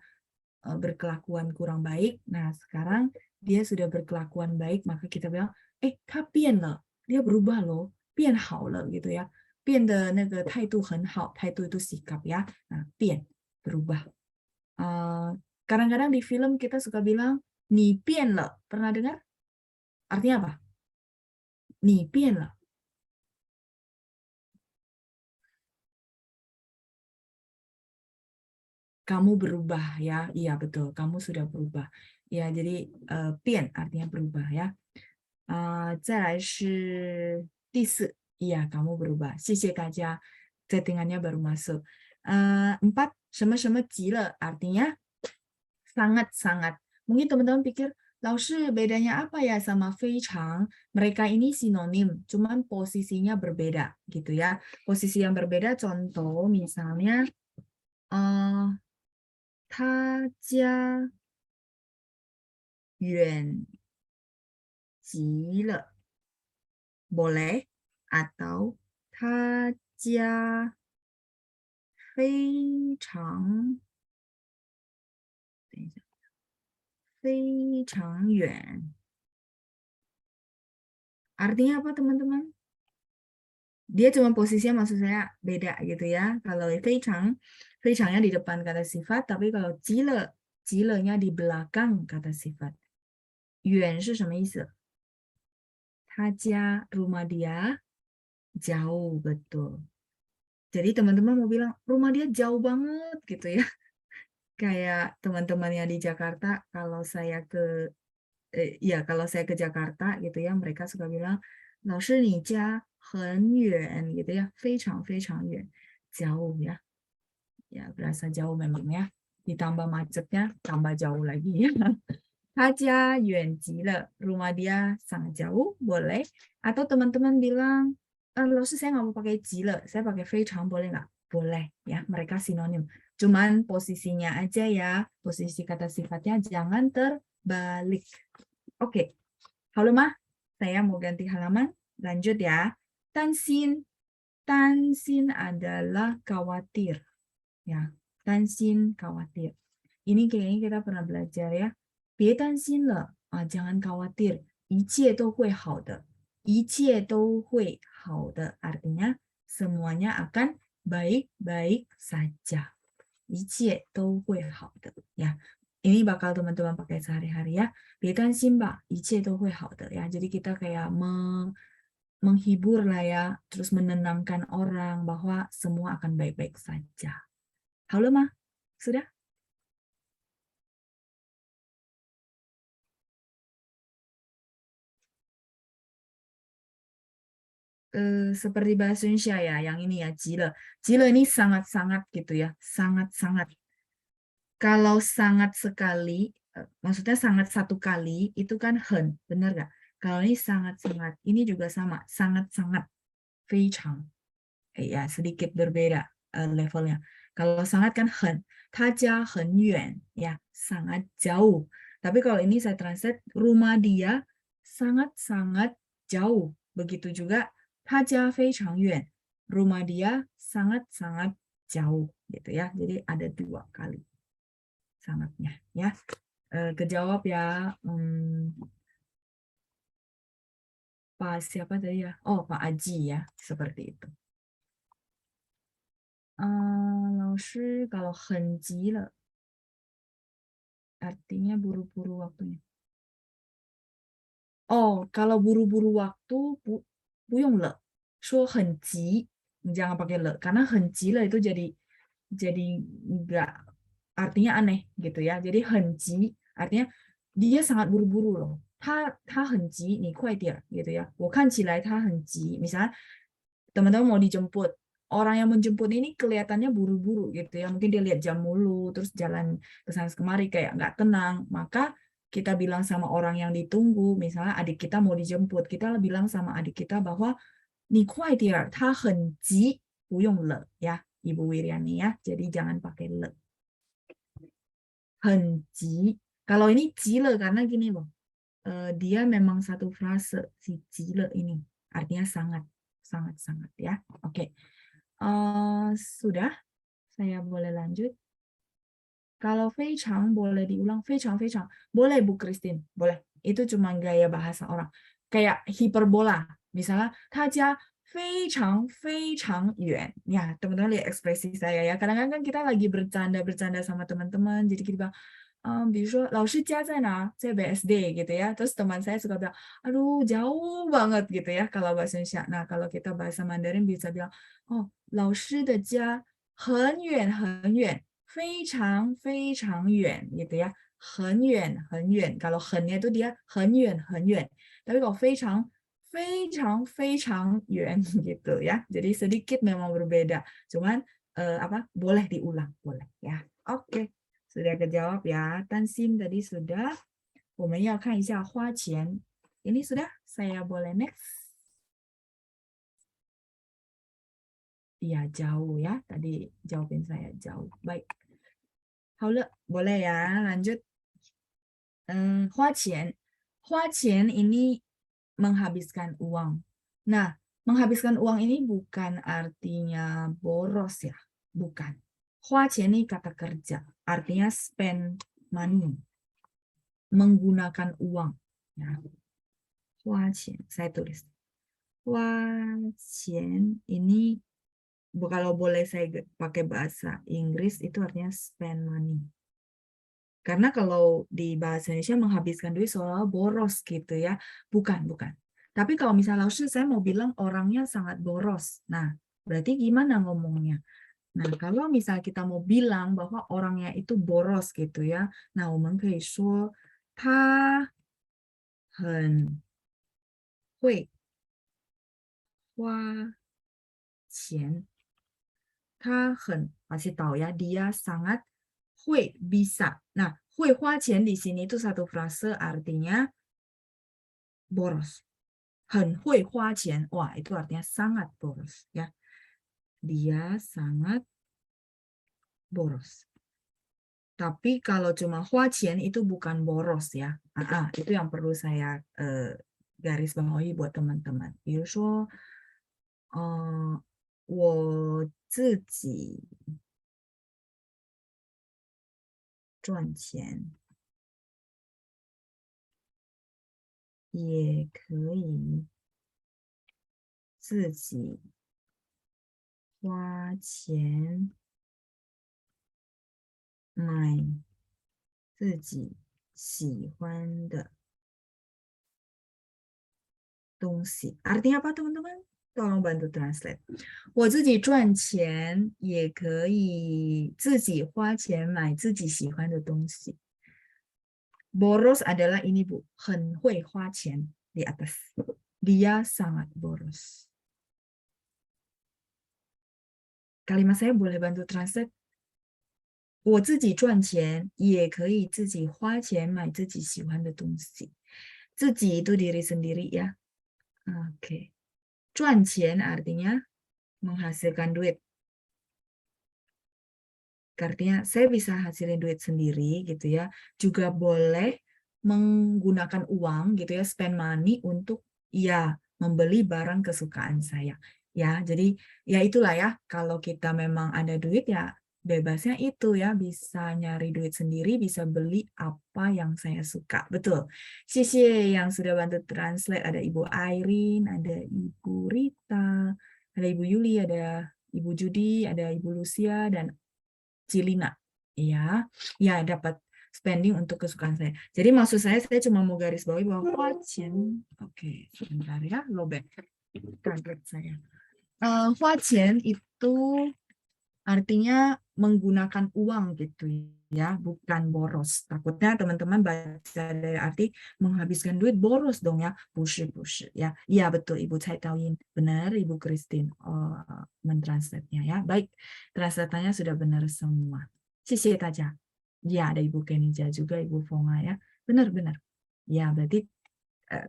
berkelakuan kurang baik. Nah, sekarang dia sudah berkelakuan baik, maka kita bilang 他变了, dia berubah loh, 变好了 gitu ya. 变的那个态度很好, 态度 itu sikap ya. Nah, 变 berubah. Kadang-kadang di film kita suka bilang 你变了, pernah dengar? Artinya apa? 你变了. Kamu berubah ya. Iya betul, kamu sudah berubah. Ya, jadi 变 artinya berubah ya. 再来是第四. Iya, kamu berubah. 谢谢大家. Settingannya baru masuk. 4, 什么什么极了 artinya sangat-sangat. Mungkin teman-teman pikir, 老师 bedanya apa ya sama 非常? Mereka ini sinonim, cuman posisinya berbeda gitu ya. Posisi yang berbeda, contoh misalnya 他家远极了 boleh, atau 他家非常非常远. Artinya apa teman-teman? Dia cuma posisinya maksud saya beda gitu ya. Kalau 非常 非常nya di depan kata sifat, tapi kalau 极了极了nya di belakang kata sifat. 远是什么意思？他家 rumah dia jauh, betul. Jadi teman-teman mau bilang rumah dia jauh banget gitu ya. Kayak teman-teman yang di Jakarta, kalau saya ke kalau saya ke Jakarta gitu ya, mereka suka bilang 老师你家很远 gitu ya, 非常非常远 jauh ya. Ya berasa jauh memang ya. Ditambah macetnya tambah jauh lagi ya. 他家远极了 rumah dia sangat jauh, boleh. Atau teman-teman bilang 老师 saya nggak mau pakai 极了 saya pakai 非常 boleh nggak? Boleh ya, mereka sinonim. Cuman posisinya aja ya, posisi kata sifatnya jangan terbalik. Oke, halo mah, saya mau ganti halaman. Lanjut ya. Tansin, tansin adalah khawatir. Ya, tansin khawatir. Ini kayaknya kita pernah belajar ya. 别担心了啊，jangan khawatir. 一切都会好的，一切都会好的 artinya semuanya akan baik-baik saja. 一切都会好的 ya. Ini bakal teman-teman pakai sehari-hari ya. 别担心吧，一切都会好的 ya. Jadi kita kayak menghibur lah ya, terus menenangkan orang bahwa semua akan baik-baik saja. Halo mah, sudah? Seperti bahasa Indonesia ya, yang ini ya, jile. Jile ini sangat-sangat gitu ya, sangat-sangat. Kalau sangat sekali, maksudnya sangat satu kali, itu kan hen, benar nggak? Kalau ini sangat-sangat, ini juga sama, sangat-sangat, 非常. Ya, sedikit berbeda levelnya. Kalau sangat kan hen, 他家很远, ya, sangat jauh. Tapi kalau ini saya translate, rumah dia sangat-sangat jauh. Begitu juga 他家非常远, rumah dia sangat-sangat jauh gitu ya. Jadi ada 2 kali sangatnya ya. Kejawab ya. Pak siapa tadi ya? Oh, Pak Aji ya, seperti itu. 老师 kalau 很急了 artinya buru-buru waktunya. Oh, kalau buru-buru waktu 不用了，说很急 jangan pakai le, karena 很急了 itu jadi enggak, artinya aneh gitu ya. Jadi 很急 artinya dia sangat buru-buru loh. 他很急，你快点 gitu ya. 我看起来他很急. Misalnya teman-teman mau dijemput, orang yang menjemput ini kelihatannya buru-buru gitu ya. Mungkin dia lihat jam mulu, terus jalan ke sana kemari kayak nggak tenang. Maka kita bilang sama orang yang ditunggu, misalnya adik kita mau dijemput, kita bilang sama adik kita bahwa 你快点，他很急，不用了 ya, Ibu Wiriani ya. Jadi jangan pakai le. 很急. Kalau ini 急了 karena gini loh. Dia memang satu frase si 急了 ini. Artinya sangat, sangat ya. Oke. Sudah? Saya boleh lanjut? Kalau 非常 boleh diulang, 非常 boleh Bu Christine, boleh. Itu cuma gaya bahasa orang. Kayak hiperbola. Misalnya, 他家非常远. Ya, teman-teman lihat ekspresi saya ya. Kadang-kadang kita lagi bercanda sama teman-teman, jadi kita bilang, 比如说老师家在哪？在 BSD gitu ya. Terus teman saya suka bilang, aduh jauh banget gitu ya kalau bahasa Indonesia. Nah, kalau kita bahasa Mandarin bisa bilang, oh, 老师的家很远很远。非常远gitu ya, 很远很远. Kalau 很nya itu dia 很远很远. Tapi kalau 非常远gitu ya. Jadi sedikit memang berbeda. Cuman boleh diulang, boleh ya. Oke. Sudah kejawab ya. Tansin tadi sudah. 我们要看一下花钱. Ini sudah, saya boleh next. Iya, jauh ya. Tadi jawabin saya jauh. Baik. 好了, boleh ya, lanjut. 花钱. 花钱 ini menghabiskan uang. Nah, menghabiskan uang ini bukan artinya boros ya, bukan. 花钱 ini kata kerja, artinya spend money, menggunakan uang. Ya. 花钱, saya tulis. 花钱 ini kalau boleh saya pakai bahasa Inggris itu artinya spend money. Karena kalau di bahasa Indonesia menghabiskan duit seolah boros gitu ya. Bukan, bukan. Tapi kalau misalnya saya mau bilang orangnya sangat boros. Nah, berarti gimana ngomongnya? Nah, kalau misal kita mau bilang bahwa orangnya itu boros gitu ya. Nah, 我们可以说他很会花钱。他很masih tahu ya, dia sangat 会 bisa. Nah, 会花钱 di sini itu satu frase artinya boros. 很会花钱. Wah, itu artinya sangat boros ya. Dia sangat boros. Tapi kalau cuma 花钱 itu bukan boros ya. Itu yang perlu saya garis bawahi buat teman-teman. 比如说我自己赚钱也可以自己花钱买自己喜欢的东西。Artinya apa teman-teman? Tolong bantu translate. 我自己赚钱也可以自己花钱买自己喜欢的东西。Boros adalah ini Bu, 很会花钱 di atas. Dia sangat boros. Kalimat saya boleh bantu translate? 我自己赚钱也可以自己花钱买自己喜欢的东西。自己itu diri sendiri ya. Oke. 赚钱 artinya menghasilkan duit. Artinya saya bisa hasilin duit sendiri gitu ya. Juga boleh menggunakan uang gitu ya, spend money untuk ya membeli barang kesukaan saya. Ya, jadi ya itulah ya, kalau kita memang ada duit ya bebasnya itu ya, bisa nyari duit sendiri, bisa beli apa yang saya suka. Betul. Xie yang sudah bantu translate, ada Ibu Irene, ada Ibu Rita, ada Ibu Yuli, ada Ibu Judi, ada Ibu Lucia, dan Cilina. Ya, ya dapat spending untuk kesukaan saya. Jadi maksud saya cuma mau garis bawahi bahwa huaqian, oke, sebentar ya, lobek kaget saya. Huaqian itu artinya menggunakan uang gitu ya, bukan boros. Takutnya teman-teman baca dari arti menghabiskan duit boros dong ya. Bushi ya. Iya betul Ibu Cai Taoyin. Benar Ibu Christine mentranslate-nya ya. Baik, translate-nya sudah benar semua. Xie daja. Ya, ada Ibu Kenija juga, Ibu Fonga ya. Benar-benar. Ya, berarti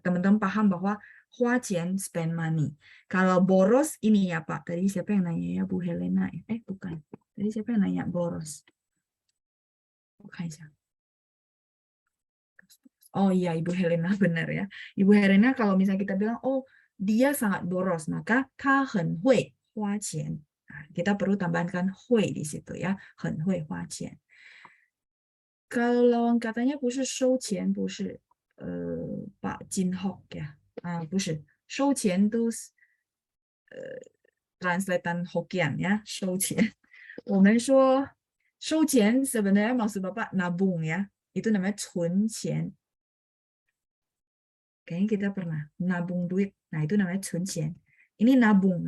teman-teman paham bahwa huaqian spend money. Kalau boros ini ya Pak. Tadi siapa yang nanya ya Bu Helena? Bukan. Tadi siapa yang nanya boros? Bukan ya. Oh iya Ibu Helena benar ya. Ibu Helena kalau misalnya kita bilang oh dia sangat boros maka 他很会花钱. Nah, kita perlu tambahkan 会 di situ ya. 很会花钱. Kalau lawan katanya 不是收钱不是把金hok ya. 不是收钱都是translatean Hokkien ya, 收钱。我们说收钱 sebenarnya maksud Bapak nabung ya. Itu namanya 存钱. Kayaknya kita pernah nabung duit. Nah, itu namanya 存钱. Ini nabung.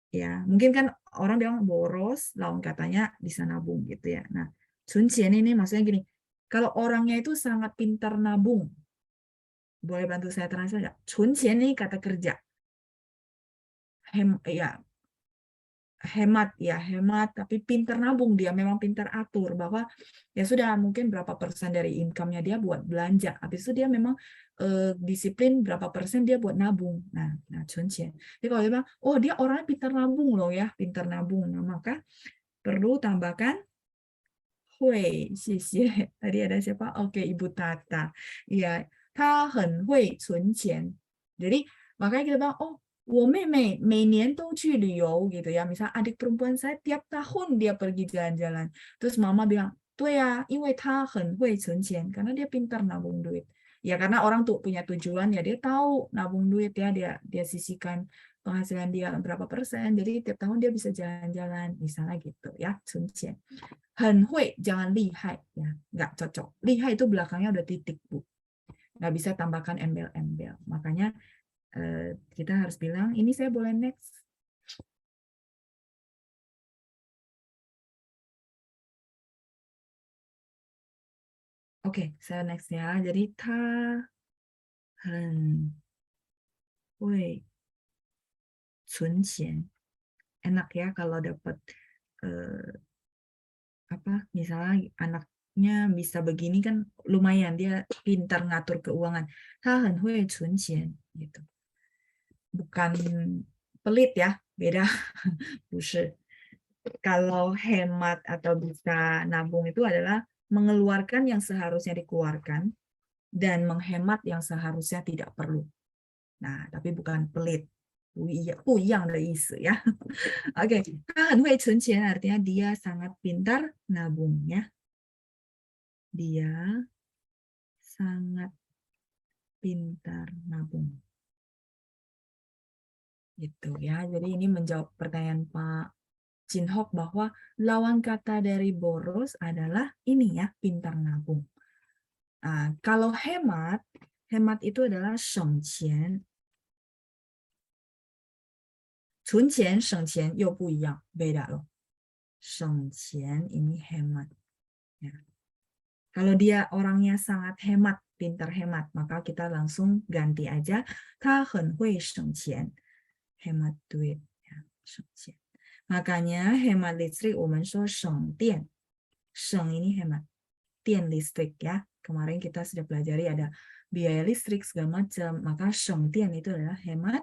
Ya, mungkin kan orang bilang boros, lawan katanya bisa nabung gitu ya. Nah, 存钱 ini maksudnya gini. Kalau orangnya itu sangat pintar nabung. Boleh bantu saya translate nggak? 存钱 ini kata kerja. Hemat tapi pintar nabung, dia memang pintar atur bahwa ya sudah mungkin berapa persen dari income-nya dia buat belanja, habis itu dia memang disiplin berapa persen dia buat nabung. Nah 存钱. Jadi kalau dia bilang oh dia orangnya pintar nabung loh ya, pintar nabung, nah, maka perlu tambahkan 会, 谢谢. Tadi ada siapa? Oke, Ibu Tata. Iya, 他很会存钱. Jadi makanya kita bilang oh 我妹妹每年都去旅游 gitu ya. Misal adik perempuan saya tiap tahun dia pergi jalan-jalan. Terus mama bilang, 对啊，因为他很会存钱, karena dia pintar nabung duit. Ya karena orang tuh punya tujuan ya dia tahu nabung duit ya, dia sisihkan penghasilan dia berapa persen. Jadi tiap tahun dia bisa jalan-jalan misalnya gitu ya, 存钱.很会, jangan lihai ya, nggak cocok. Lihai itu belakangnya udah titik, Bu. Nggak bisa tambahkan embel-embel. Makanya kita harus bilang, ini saya boleh next. Oke, saya next ya. Jadi ta, hen, hui, cun qian. Enak ya kalau dapat misalnya anaknya bisa begini kan lumayan, dia pintar ngatur keuangan. Ta hen hui cun qian gitu. Bukan pelit ya, beda. Bukan. Kalau hemat atau bisa nabung itu adalah mengeluarkan yang seharusnya dikeluarkan dan menghemat yang seharusnya tidak perlu. Nah, tapi bukan pelit. 不一样的意思 ya. Oke, 他很会存钱 artinya dia sangat pintar nabung ya. Dia sangat pintar nabung. Gitu ya. Jadi ini menjawab pertanyaan Pak Jinhok bahwa lawan kata dari boros adalah ini ya, pintar nabung. Nah, kalau hemat itu adalah 省钱. 存钱省钱又不一样, beda loh. 省钱 ini hemat. Ya. Kalau dia orangnya sangat hemat, pintar hemat, maka kita langsung ganti aja 他很会省钱. Hemat duit. Ya, 省钱. Makanya hemat listrik, 我们说省电. 省 ini hemat. 电 listrik ya. Kemarin kita sudah pelajari ada biaya listrik segala macam. Maka 省电 itu adalah hemat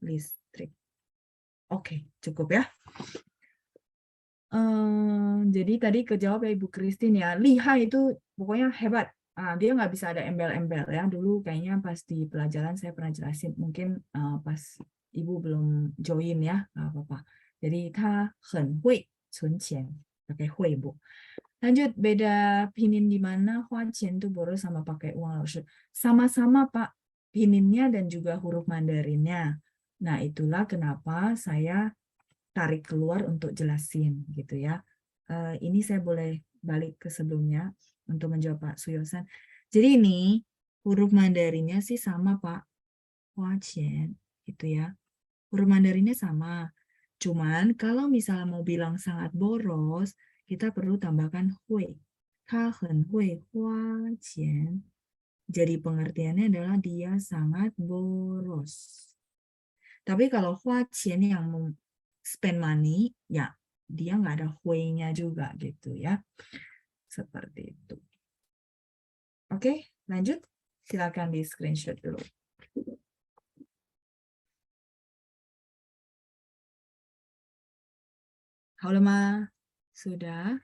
listrik. Oke, cukup ya. Jadi tadi kejawab ya Ibu Christine ya. Lihai itu pokoknya hebat. Dia nggak bisa ada embel-embel ya. Dulu kayaknya pas di pelajaran saya pernah jelasin. Mungkin pas Ibu belum join ya. Nggak apa-apa. Jadi 他很会存钱. Pakai hui, Bu. Lanjut, beda pinin di mana? Hua qian itu boros sama pakai uang. Sama-sama Pak. Pininnya dan juga huruf Mandarinnya. Nah, itulah kenapa saya tarik keluar untuk jelasin gitu ya. Ini saya boleh balik ke sebelumnya untuk menjawab Pak Suyosan. Jadi ini huruf Mandarinnya sih sama Pak. Hua qian gitu ya. Huruf Mandarinnya sama. Cuman kalau misalnya mau bilang sangat boros, kita perlu tambahkan hui. 他很会花钱. Jadi pengertiannya adalah dia sangat boros. Tapi kalau hua qian yang spend money, ya dia nggak ada hui-nya juga gitu ya. Seperti itu. Oke, lanjut. Silakan di screenshot dulu. Halo Ma, sudah?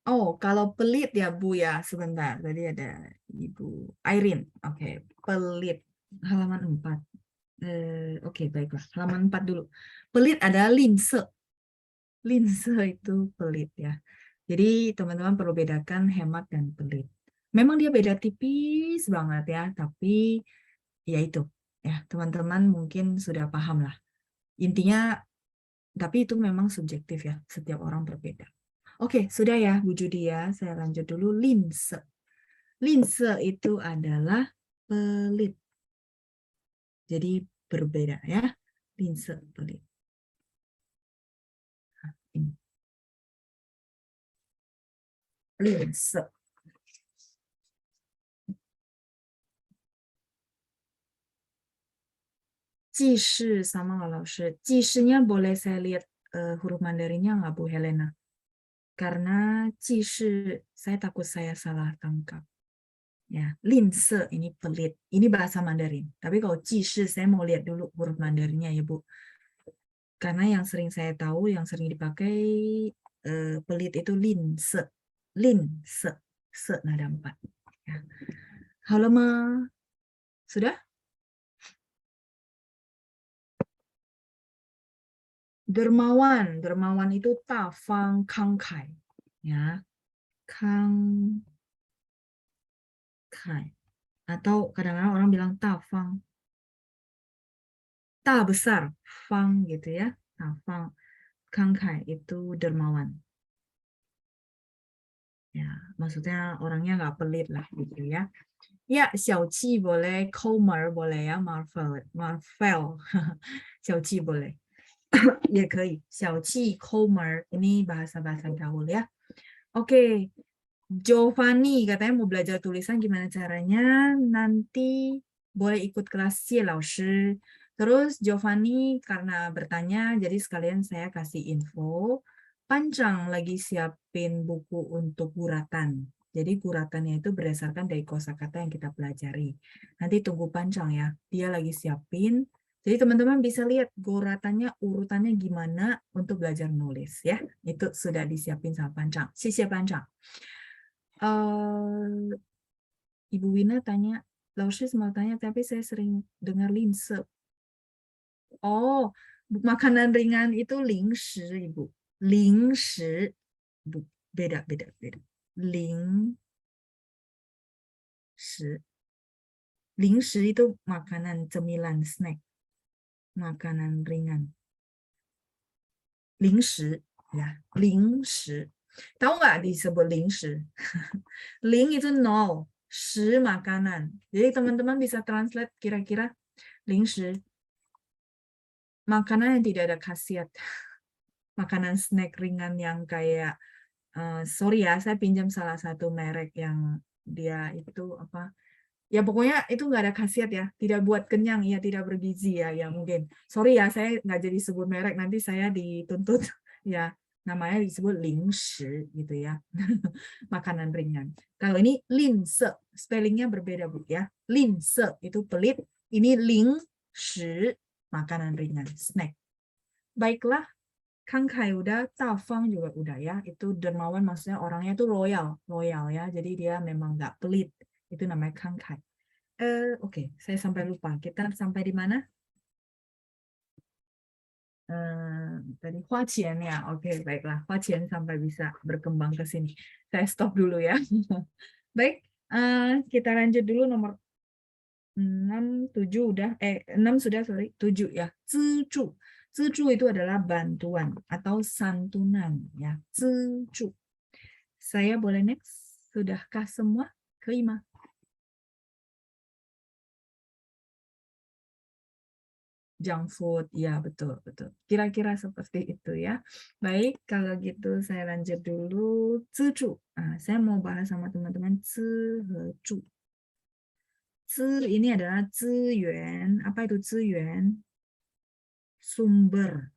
Oh, kalau pelit ya Bu ya, sebentar. Tadi ada Ibu Airin. Oke, pelit. Halaman 4. Oke, baiklah. Halaman 4 dulu. Pelit ada linse. Linse itu pelit ya. Jadi teman-teman perlu bedakan hemat dan pelit. Memang dia beda tipis banget ya, tapi ya itu. Ya, teman-teman mungkin sudah paham lah. Intinya, tapi itu memang subjektif ya. Setiap orang berbeda. Oke, sudah ya Bu Judi ya. Saya lanjut dulu. Linse. Linse itu adalah pelit. Jadi berbeda ya. Linse, pelit. Nah, ini. Linse. Jishi sama nggak Laushe? Jishinya boleh saya lihat huruf Mandarinnya nggak Bu Helena? Karena jishi saya takut saya salah tangkap. Ya, linse ini pelit. Ini bahasa Mandarin. Tapi kalau jishi saya mau lihat dulu huruf Mandarinnya ya Bu. Karena yang sering saya tahu, yang sering dipakai pelit itu linse. Linse. Se nada 4. Ya. Halo Ma. Sudah? Dermawan, dermawan itu tafang kangkai, ya, kang kangkai. Atau kadang-kadang orang bilang ta fang. Ta besar, fang gitu ya. Ta fang. Kangkai itu dermawan. Ya, maksudnya orangnya nggak pelit lah gitu ya. Ya, xiaoqi boleh, Comer boleh ya, Marvel, xiaoqi boleh. Ya, 可以. xiaoqi, Comer, ini bahasa-bahasa gaul ya. Oke, Giovanni katanya mau belajar tulisan gimana caranya? Nanti boleh ikut kelas Xie Lao Shi. Terus Giovanni karena bertanya, jadi sekalian saya kasih info. Panjang lagi siapin buku untuk guratan. Jadi guratannya itu berdasarkan dari kosakata yang kita pelajari. Nanti tunggu Panjang ya. Dia lagi siapin. Jadi teman-teman bisa lihat guratannya urutannya gimana untuk belajar nulis ya. Itu sudah disiapin sama Panjang. Xie Panjang. Ibu Wina tanya, Lausis mau tanya, tapi saya sering dengar linse. Oh, makanan ringan itu lingshi, Ibu. Lingshi. Beda. Lingshi. Lingshi itu makanan cemilan, snack. Makanan ringan. Lingshi, ya. Lingshi. Tahu nggak disebut lingshi? Ling itu 0, shi makanan. Jadi teman-teman bisa translate kira-kira lingshi. Makanan yang tidak ada khasiat. Makanan snack ringan yang kayak, sorry ya, saya pinjam salah satu merek yang dia itu apa, ya pokoknya itu nggak ada khasiat ya, tidak buat kenyang, ya tidak bergizi ya, ya mungkin. Sorry ya, saya nggak jadi sebut merek, nanti saya dituntut ya, namanya disebut lingshi gitu ya, makanan ringan. Kalau ini linse, spellingnya berbeda Bu ya, linse itu pelit, ini lingshi, makanan ringan, snack. Baiklah, kangkai udah, tafang juga udah ya, itu dermawan maksudnya orangnya itu royal ya, jadi dia memang nggak pelit, itu namanya kangkai. Oke, saya sampai lupa, kita sampai di mana? Tadi huaqian ya, oke baiklah, huaqian sampai bisa berkembang ke sini. Saya stop dulu ya. Baik, kita lanjut dulu nomor 6, 7 udah, 6 sudah, sorry, 7 ya. Zizhu. Zizhu itu adalah bantuan atau santunan ya. Zizhu. Saya boleh next? Sudahkah semua? Kelima. Junk food, ya betul. Kira-kira seperti itu ya. Baik, kalau gitu saya lanjut dulu. Zizhu. Saya mau bahas sama teman-teman zizhu. Zi ini adalah ziyuan. Apa itu ziyuan? Sumber.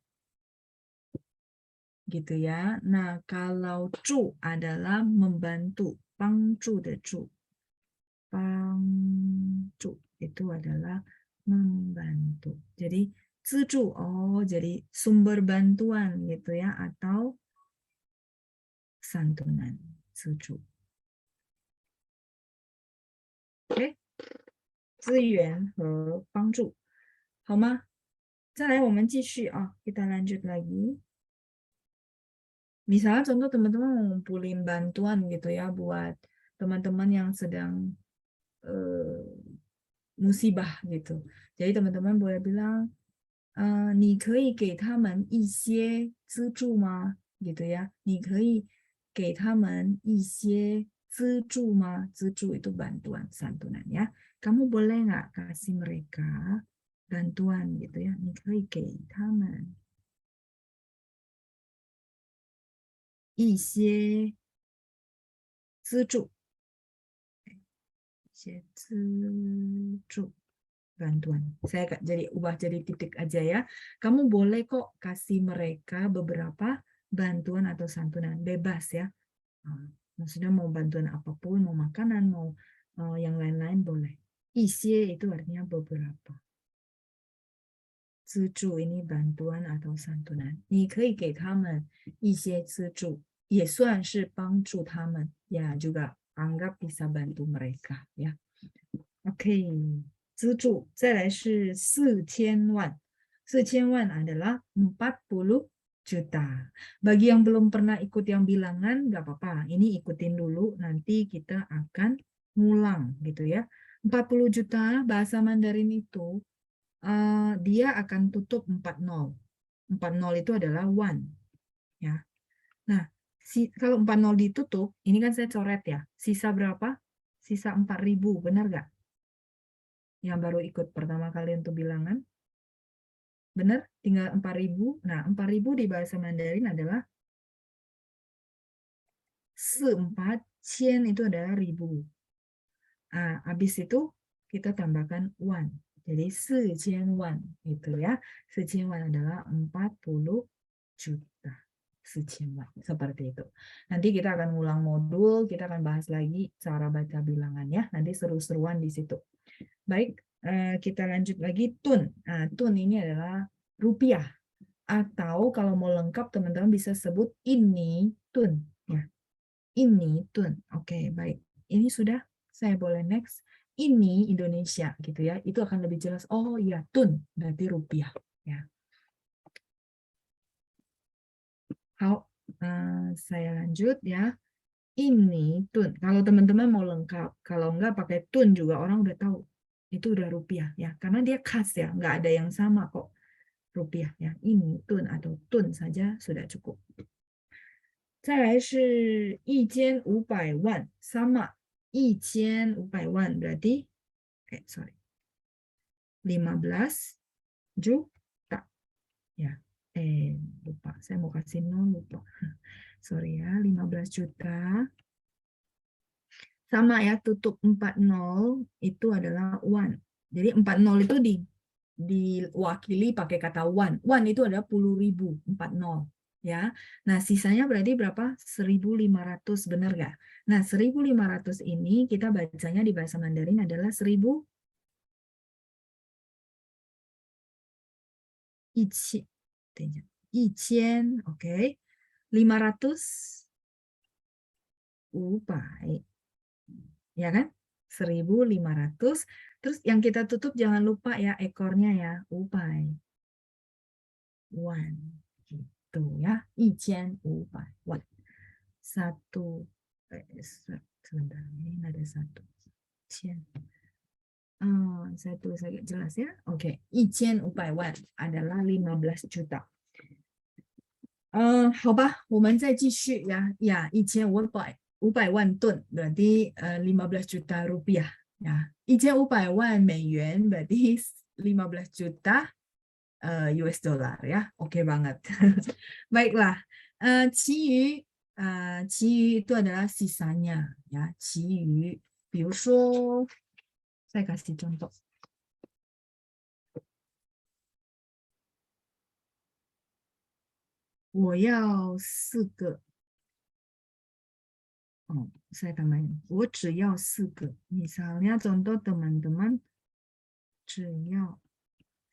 Gitu ya. Nah, kalau zhu adalah membantu. Bangzhu de zhu. Bangzhu itu adalah membantu. Jadi zizhu, oh jadi sumber bantuan gitu ya, atau santunan. Zizhu. Oke. 资源和帮助，好吗？再来，我们继续啊，kita lanjut lagi. Misalnya contoh teman-teman ngumpulin bantuan gitu ya buat teman-teman yang sedang musibah gitu. Jadi teman-teman boleh bilang, 你可以给他们一些资助吗？ gitu ya. 你可以给他们一些资助吗？ 资助 itu bantuan, santunan ya. Kamu boleh nggak kasih mereka bantuan gitu ya? 你可以给他们一些资助，一些资助 bantuan. Saya jadi ubah jadi titik aja ya. Kamu boleh kok kasih mereka beberapa bantuan atau santunan, bebas ya. Maksudnya mau bantuan apapun, mau makanan, mau yang lain-lain boleh. 一些 itu artinya beberapa. 资助 ini bantuan atau santunan. 你可以给他们一些资助，也算是帮助他们，ya juga anggap bisa bantu mereka ya. Oke, 资助，再来是4000万。4000万 adalah 40 juta. Bagi yang belum pernah ikut yang bilangan, nggak apa-apa. Ini ikutin dulu, nanti kita akan ngulang gitu ya. 40 juta bahasa Mandarin itu dia akan tutup 40. 40 itu adalah one ya. Nah, kalau 40 ditutup, ini kan saya coret ya. Sisa berapa? Sisa 4.000, benar nggak? Yang baru ikut pertama kali untuk bilangan. Benar? Tinggal 4.000. Nah, 4.000 di bahasa Mandarin adalah 4,000 itu adalah 1.000. Nah, habis itu kita tambahkan one. Jadi 4,000 wan itu ya. 4,000 wan adalah 40 juta. 4,000 wan. Seperti itu. Nanti kita akan ulang modul, kita akan bahas lagi cara baca bilangan ya. Nanti seru-seruan di situ. Baik, kita lanjut lagi tun. Nah, tun ini adalah rupiah. Atau kalau mau lengkap teman-teman bisa sebut ini tun ya. Ini tun. Oke, baik. Ini sudah, saya boleh next. Ini Indonesia gitu ya. Itu akan lebih jelas. Oh iya, tun berarti rupiah ya. Saya lanjut ya. Ini tun. Kalau teman-teman mau lengkap, kalau enggak pakai tun juga orang udah tahu. Itu udah rupiah ya. Karena dia khas ya, nggak ada yang sama kok. Rupiah ya. Ini tun atau tun saja sudah cukup. 再来是1,500万 sama 1,500 万 berarti sorry 15 juta ya. Lupa, saya mau kasih nol, lupa. Sorry ya, 15 juta. Sama ya, tutup 40 itu adalah one. Jadi 40 itu diwakili pakai kata one. One itu adalah 10.000, 40 ya. Nah, sisanya berarti berapa? 1.500, benar nggak? Nah, 1.500 ini kita bacanya di bahasa Mandarin adalah 1.000 1,000, oke. 500 baik. Ya kan? 1.500. Terus yang kita tutup jangan lupa ya ekornya ya, upai. One. Gitu ya. 1,500 wan. Sebentar, ini ada 1. Saya tulis agak jelas ya. Oke, 1,500 万 adalah 15 juta. 好吧，我们再继续呀，1,500万吨 berarti 15 juta rupiah ya. 1,500 万美元 berarti 15 juta US dollar ya. Oke banget. Baiklah. 其余itu adalah sisanya ya. 其余比如说 saya kasih contoh. Saya tambahin. 我只要4个. Misalnya contoh teman-teman 只要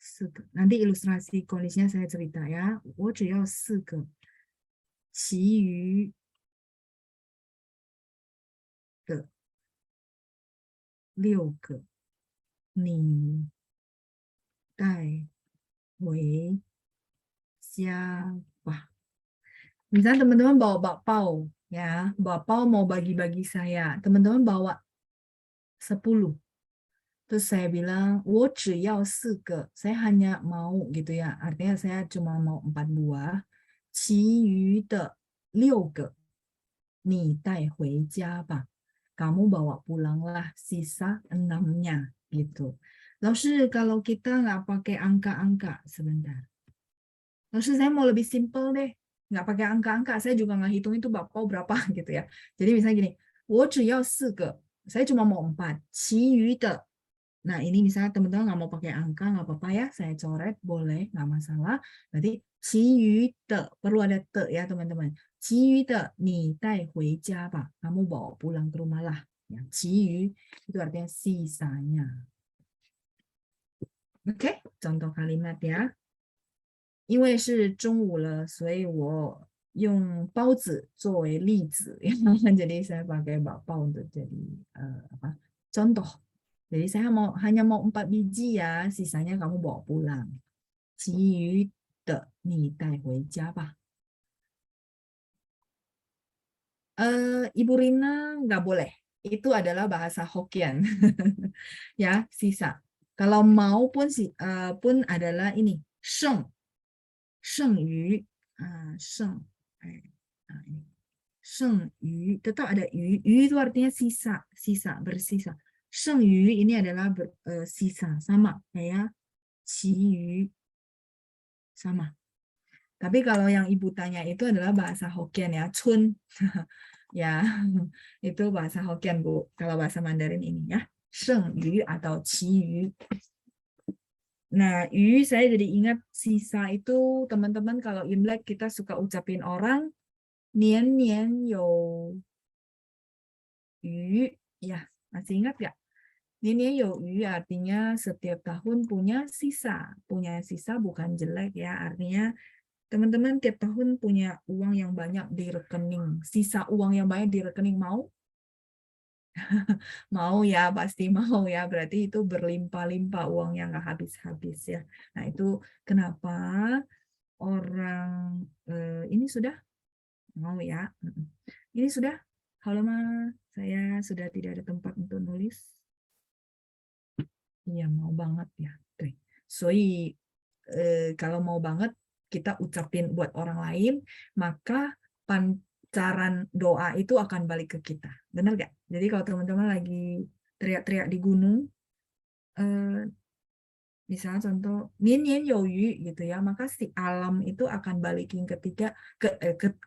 4个. Nanti ilustrasi kondisinya saya cerita ya. 我只要4个. 其余的6个你带回家吧. Misalnya teman-teman bawa bakpao ya, bakpao mau bagi-bagi saya, teman-teman bawa 10. Terus saya bilang, 我只要4个, saya hanya mau gitu ya, artinya saya cuma mau 4 buah. 其余的6个你带回家吧. Kamu bawa pulanglah sisa 6-nya gitu. Lalu kalau kita nggak pakai angka-angka, sebentar. Lalu saya mau lebih simpel deh. Nggak pakai angka-angka, saya juga nggak hitung itu bakpao berapa gitu ya. Jadi misalnya gini, 我只要4个, saya cuma mau 4. 其余的. Nah ini misalnya teman-teman nggak mau pakai angka, nggak apa-apa ya, saya coret, boleh, nggak masalah. Berarti 其余的, perlu ada te ya teman-teman. 其余的你带回家吧, kamu bawa pulang ke rumah lah. Ya, 其余itu artinya sisanya. Oke, contoh kalimat ya. 因为是中午了，所以我用包子作为例子. Jadi saya pakai bakpao untuk jadi contoh. Jadi saya hanya mau 4 biji ya, sisanya kamu bawa pulang. 其余的你带回家吧. Ibu Rina nggak boleh. itu adalah bahasa Hokkien. Ya, sisa. Kalau mau pun pun adalah ini, sheng. Sheng yu. Sheng. Ini. Sheng yu. Tetap ada yu. Yu itu artinya sisa. Sisa, bersisa. Sheng yu ini adalah sisa. Sama. Ya. Qi yu. Sama. Tapi kalau yang ibu tanya itu adalah bahasa Hokkien ya. Chun. Ya, itu bahasa Hokkien, Bu. Kalau bahasa Mandarin ini ya. Sheng yu atau qi yu. Nah, yu saya jadi ingat sisa itu teman-teman kalau Imlek kita suka ucapin orang nian nian yo yu. Ya, masih ingat gak? Nian nian yo yu artinya setiap tahun punya sisa. Punya sisa bukan jelek ya. Artinya teman-teman tiap tahun punya uang yang banyak di rekening. Sisa uang yang banyak di rekening mau? Mau ya, pasti mau ya. Berarti itu berlimpah-limpah uang yang nggak habis-habis ya. Nah itu kenapa orang ini sudah mau ya. Ini sudah. Halo Ma, saya sudah tidak ada tempat untuk nulis. Iya mau banget ya. Tuh. Soalnya kalau mau banget kita ucapin buat orang lain, maka pancaran doa itu akan balik ke kita. Benar gak? Jadi kalau teman-teman lagi teriak-teriak di gunung, misalnya contoh, nian nian you yu gitu ya, maka si alam itu akan balikin ke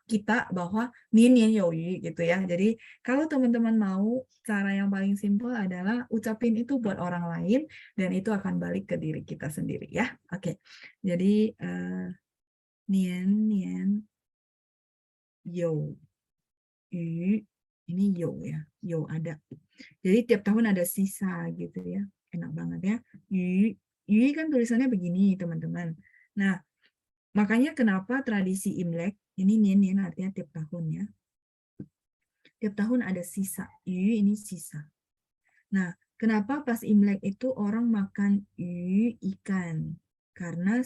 kita bahwa nian nian you yu gitu ya. Jadi kalau teman-teman mau, cara yang paling simpel adalah ucapin itu buat orang lain, dan itu akan balik ke diri kita sendiri ya. Oke, jadi nian nian you yu, ini yo ya, yo ada. Jadi tiap tahun ada sisa gitu ya, enak banget ya. Yu kan tulisannya begini teman-teman. Nah, makanya kenapa tradisi Imlek ini nian artinya tiap tahun ya. Tiap tahun ada sisa. Yu ini sisa. Nah, kenapa pas Imlek itu orang makan yu ikan? Karena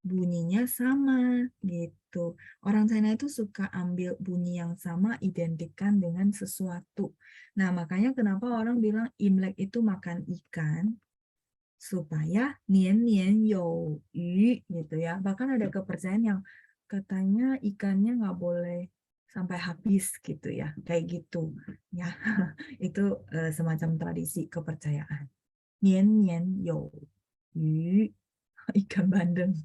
bunyinya sama gitu. Orang China itu suka ambil bunyi yang sama identikkan dengan sesuatu. Nah, makanya kenapa orang bilang Imlek itu makan ikan supaya nian nian yo yu gitu ya. Bahkan ada kepercayaan yang katanya ikannya nggak boleh sampai habis gitu ya, kayak gitu ya. Itu semacam tradisi kepercayaan. Nian nian yo yu, ikan bandeng.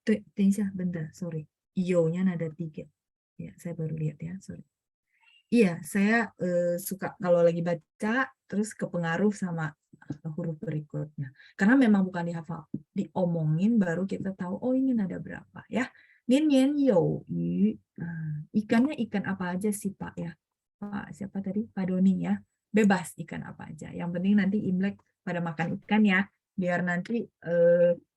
对，等一下bentar, sorry. Yo-nya nada 3. Ya, saya baru lihat ya, sorry. Iya, saya suka kalau lagi baca terus kepengaruh sama huruf berikutnya. Karena memang bukan dihafal, diomongin baru kita tahu oh ini nada berapa ya. Nian nian you yu. Ikannya ikan apa aja sih Pak ya? Pak siapa tadi? Pak Doni ya. Bebas ikan apa aja. Yang penting nanti Imlek pada makan ikan ya. Biar nanti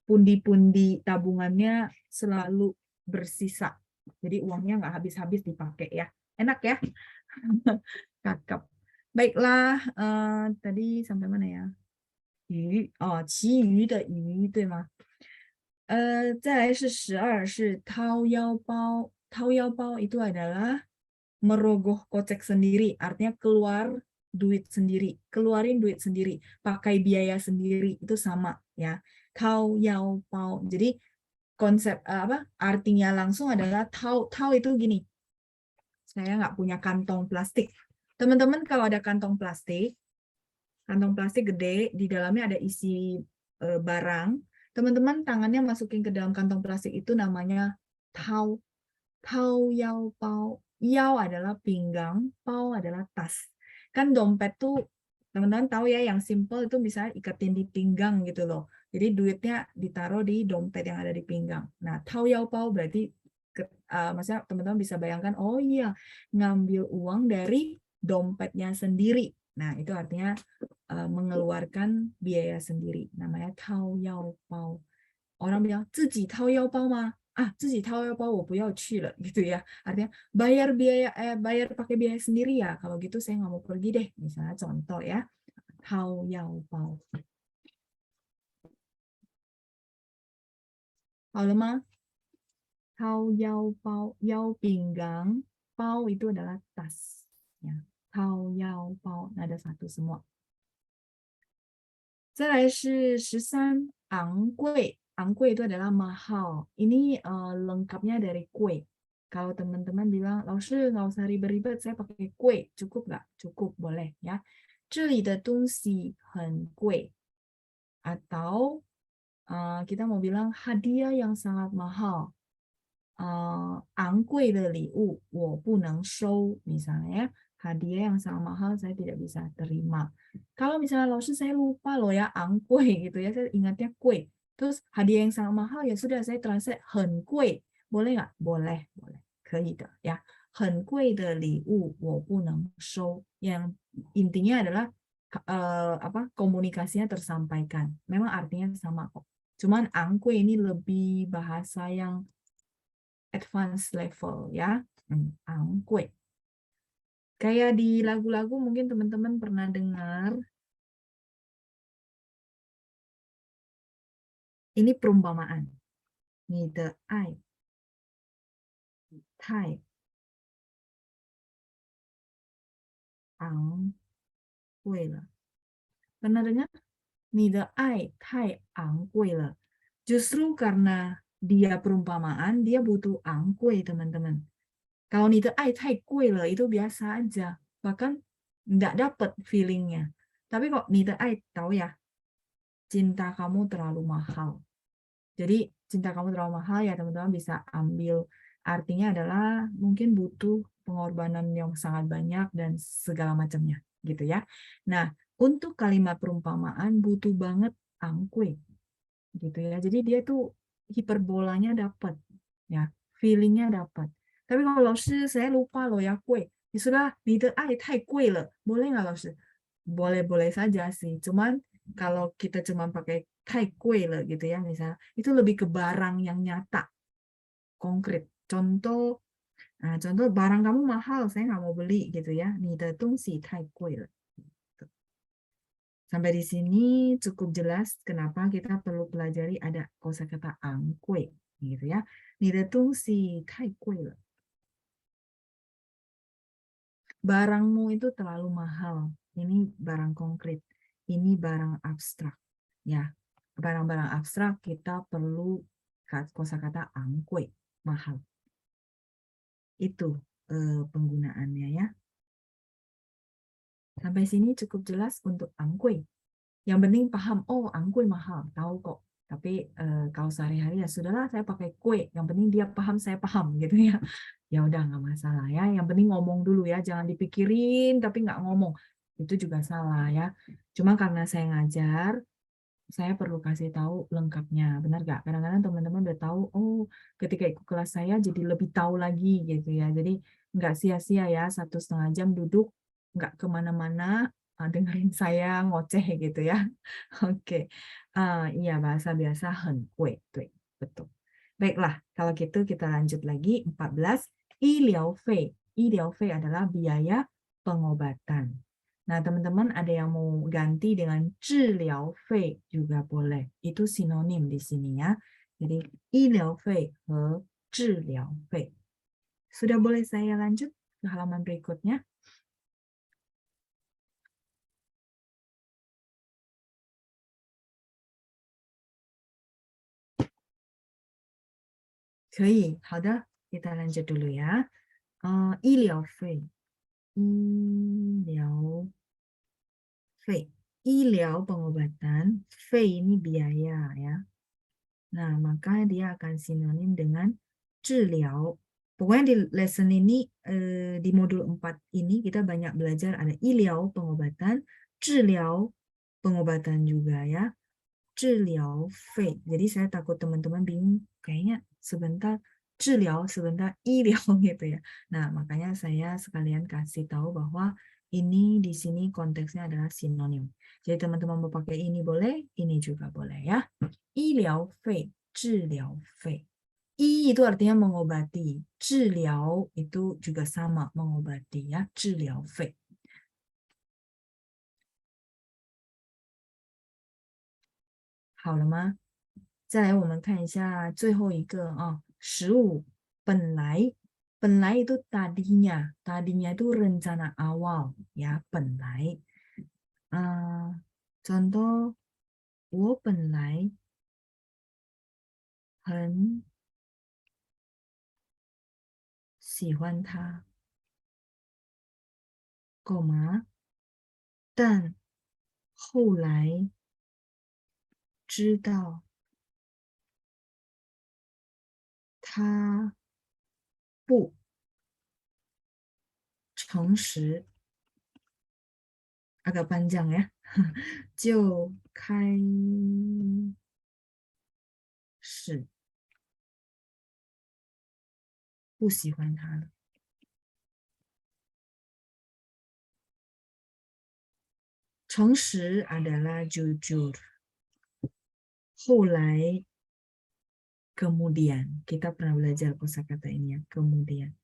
pundi-pundi tabungannya selalu bersisa. Jadi uangnya nggak habis-habis dipakai ya. Enak ya? Cakep. Baiklah, tadi sampai mana ya? 鱼哦，其余的鱼对吗？再来是12是掏腰包，掏腰包itu adalah merogoh kocek sendiri, artinya keluar duit sendiri, keluarin duit sendiri, pakai biaya sendiri itu sama ya. Tao yao bao. Jadi konsep apa? Artinya langsung adalah tao itu gini. Saya nggak punya kantong plastik. Teman-teman kalau ada kantong plastik gede, di dalamnya ada isi barang, teman-teman tangannya masukin ke dalam kantong plastik itu namanya tao. Tao yao bao. Yao adalah pinggang, bao adalah tas. Kan dompet tuh teman-teman tahu ya yang simple itu bisa ikatin di pinggang gitu loh. Jadi duitnya ditaruh di dompet yang ada di pinggang. Nah, tao yao bao berarti maksudnya teman-teman bisa bayangkan, oh iya, ngambil uang dari dompetnya sendiri. Nah, itu artinya mengeluarkan biaya sendiri. Namanya tao yao bao. Orang bilang, 自己掏腰包吗? 自己掏腰包我不要去了gitu ya. Artinya bayar pakai biaya sendiri ya. Kalau gitu saya nggak mau pergi deh. Misalnya contoh ya. Tao yao bao. 好了吗? Tao yao bao, yao pinggang, bao itu adalah tas. Ya. Tao Yao Bao. Nah, ada satu semua. 再来是13 昂贵. 昂贵 itu adalah mahal. Ini lengkapnya dari kue. Kalau teman-teman bilang, Laoshi nggak usah ribet-ribet, saya pakai kue, cukup nggak? Cukup, boleh ya. 这里的东西很贵. Atau kita mau bilang hadiah yang sangat mahal. 昂贵的礼物我不能收, misalnya ya. Hadiah yang sangat mahal saya tidak bisa terima. Kalau misalnya Laoshi saya lupa loh ya, 昂贵 gitu ya, saya ingatnya kue. Terus hadiah yang sangat mahal ya sudah saya translate 很贵. Boleh nggak? Boleh, boleh. 可以的ya. 很贵的礼物我不能收. Yang intinya adalah komunikasinya tersampaikan. Memang artinya sama kok. Cuman 昂贵 ini lebih bahasa yang advanced level ya. 昂贵. Kayak di lagu-lagu mungkin teman-teman pernah dengar. Ini perumpamaan. 你的爱太昂贵了. Pernah dengar? 你的爱太昂贵了. Justru karena dia perumpamaan, dia butuh 昂贵, teman-teman. Kalau 你的爱太贵了 itu biasa aja, bahkan nggak dapet feelingnya. Tapi kok 你的爱 tahu ya, cinta kamu terlalu mahal. Jadi cinta kamu terlalu mahal ya teman-teman bisa ambil artinya adalah mungkin butuh pengorbanan yang sangat banyak dan segala macamnya gitu ya. Nah untuk kalimat perumpamaan butuh banget 昂贵 gitu ya. Jadi dia tuh hiperbolanya dapat ya, feelingnya dapat. Tapi kalau Laoshi saya lupa loh ya kue. Ya sudah, 你的爱太贵了. Boleh nggak Laoshi? Boleh-boleh saja sih. Cuman kalau kita cuma pakai 太贵了 gitu ya misalnya, itu lebih ke barang yang nyata, konkret. Contoh barang kamu mahal, saya nggak mau beli gitu ya. 你的东西太贵了. Sampai di sini cukup jelas kenapa kita perlu pelajari ada kosakata 昂贵 gitu ya. 你的东西太贵了. Barangmu itu terlalu mahal. Ini barang konkret. Ini barang abstrak. Ya, barang-barang abstrak kita perlu kosakata 昂贵, mahal. Itu penggunaannya ya. Sampai sini cukup jelas untuk 昂贵. Yang penting paham, oh 昂贵 mahal, tahu kok. Tapi kalau sehari-hari ya sudahlah saya pakai kue. Yang penting dia paham, saya paham gitu ya. Ya udah nggak masalah ya. Yang penting ngomong dulu ya, jangan dipikirin tapi nggak ngomong. Itu juga salah ya. Cuma karena saya ngajar, saya perlu kasih tahu lengkapnya, benar nggak? Kadang-kadang teman-teman udah tahu, oh ketika ikut kelas saya jadi lebih tahu lagi gitu ya. Jadi nggak sia-sia ya 1,5 jam duduk, nggak kemana-mana, dengerin saya ngoceh gitu ya. Oke, iya bahasa biasa 很贵, betul. Baiklah, kalau gitu kita lanjut lagi 14. 医疗费. 医疗费 adalah biaya pengobatan. Nah, teman-teman ada yang mau ganti dengan 治疗费 juga boleh. Itu sinonim di sini ya. Jadi 医疗费 和治疗费. Sudah boleh saya lanjut ke halaman berikutnya? Kei, 好的, kita lanjut dulu ya. 医疗费. 医疗费. 医疗 pengobatan, 费 ini biaya ya. Nah, maka dia akan sinonim dengan 治疗. Pokoknya di lesson ini, di modul 4 ini kita banyak belajar ada 医疗 pengobatan, 治疗 pengobatan juga ya. 治疗费. Jadi saya takut teman-teman bingung, kayaknya sebentar 治疗, sebentar 医疗 gitu ya. Nah, makanya saya sekalian kasih tahu bahwa ini di sini konteksnya adalah sinonim. Jadi teman-teman mau pakai ini boleh, ini juga boleh ya. 医疗费, 治疗费. I itu artinya mengobati, 治疗 itu juga sama mengobati ya, 治疗费. Hao了吗？再来我们看一下最后一个啊，15本来本来 itu tadinya itu rencana awal ya, 本来. contoh 我本来很喜欢他 koma 但后来知道他不诚实 agak panjang ya 就开始不喜欢他了。诚实 adalah jujur. 后来 kemudian, kita pernah belajar kosakata ini ya, kemudian.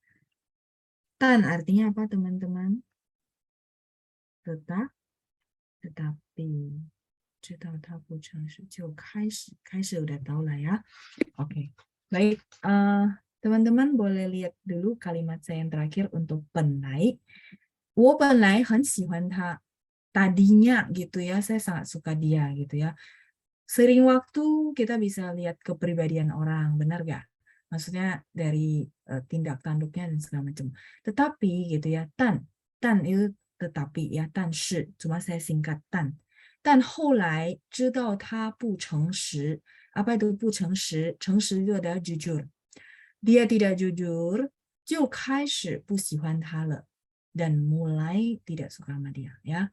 Tan artinya apa teman-teman? Tetapi 知道他不诚实就开始udah tahu lah ya. Oke. Baik, teman-teman boleh lihat dulu kalimat saya yang terakhir untuk 本来. 我本来很喜欢他. Tadinya gitu ya, saya sangat suka dia gitu ya. Sering waktu kita bisa lihat kepribadian orang, benar gak? Maksudnya dari tindak tanduknya dan segala macam. Tetapi gitu ya, tan itu tetapi ya, 但是 cuma saya singkat tan. 但后来知道他不诚实. Apa itu 不诚实? 诚实 itu adalah jujur. Dia tidak jujur, 就开始不喜欢他了 dan mulai tidak suka sama dia ya.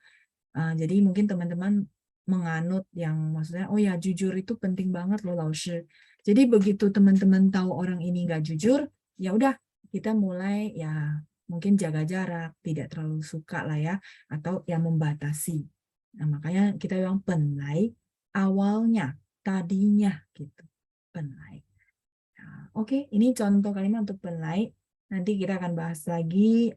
Jadi mungkin teman-teman menganut yang maksudnya oh ya jujur itu penting banget loh Laushe. Jadi begitu teman-teman tahu orang ini nggak jujur, ya udah kita mulai ya mungkin jaga jarak, tidak terlalu suka lah ya, atau yang membatasi. Nah, makanya kita bilang 本来 awalnya, tadinya gitu. 本来. Nah, Oke, ini contoh kalimat untuk 本来. Nanti kita akan bahas lagi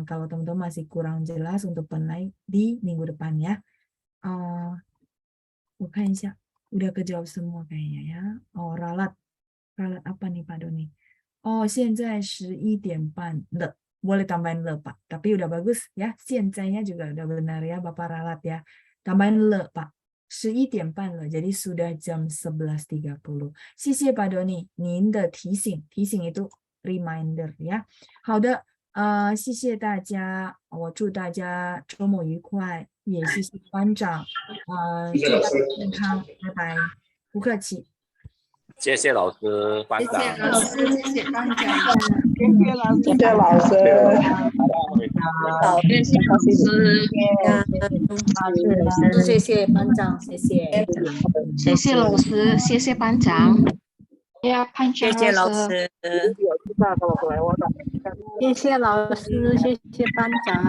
kalau teman-teman masih kurang jelas untuk 本来 di minggu depan ya. Bukan sih, udah kejawab semua kayaknya ya. Oh, ralat apa nih Pak Doni? Oh, 现在11点半了. Boleh tambahin le Pak, tapi udah bagus ya. 现在nya juga udah benar ya Bapak ralat ya. Tambahin le Pak. 11点半了, jadi sudah jam 11.30. 谢谢 Pak Doni, 您的提醒itu reminder 呀。好的，谢谢大家，我祝大家周末愉快，也谢谢班长，祝大家健康，拜拜，不客气。谢谢老师，班长。谢谢老师，谢谢班长。谢谢老师，谢谢老师，谢谢老师，谢谢班长，谢谢。谢谢老师，谢谢班长。谢谢老师。谢谢老师，谢谢班长。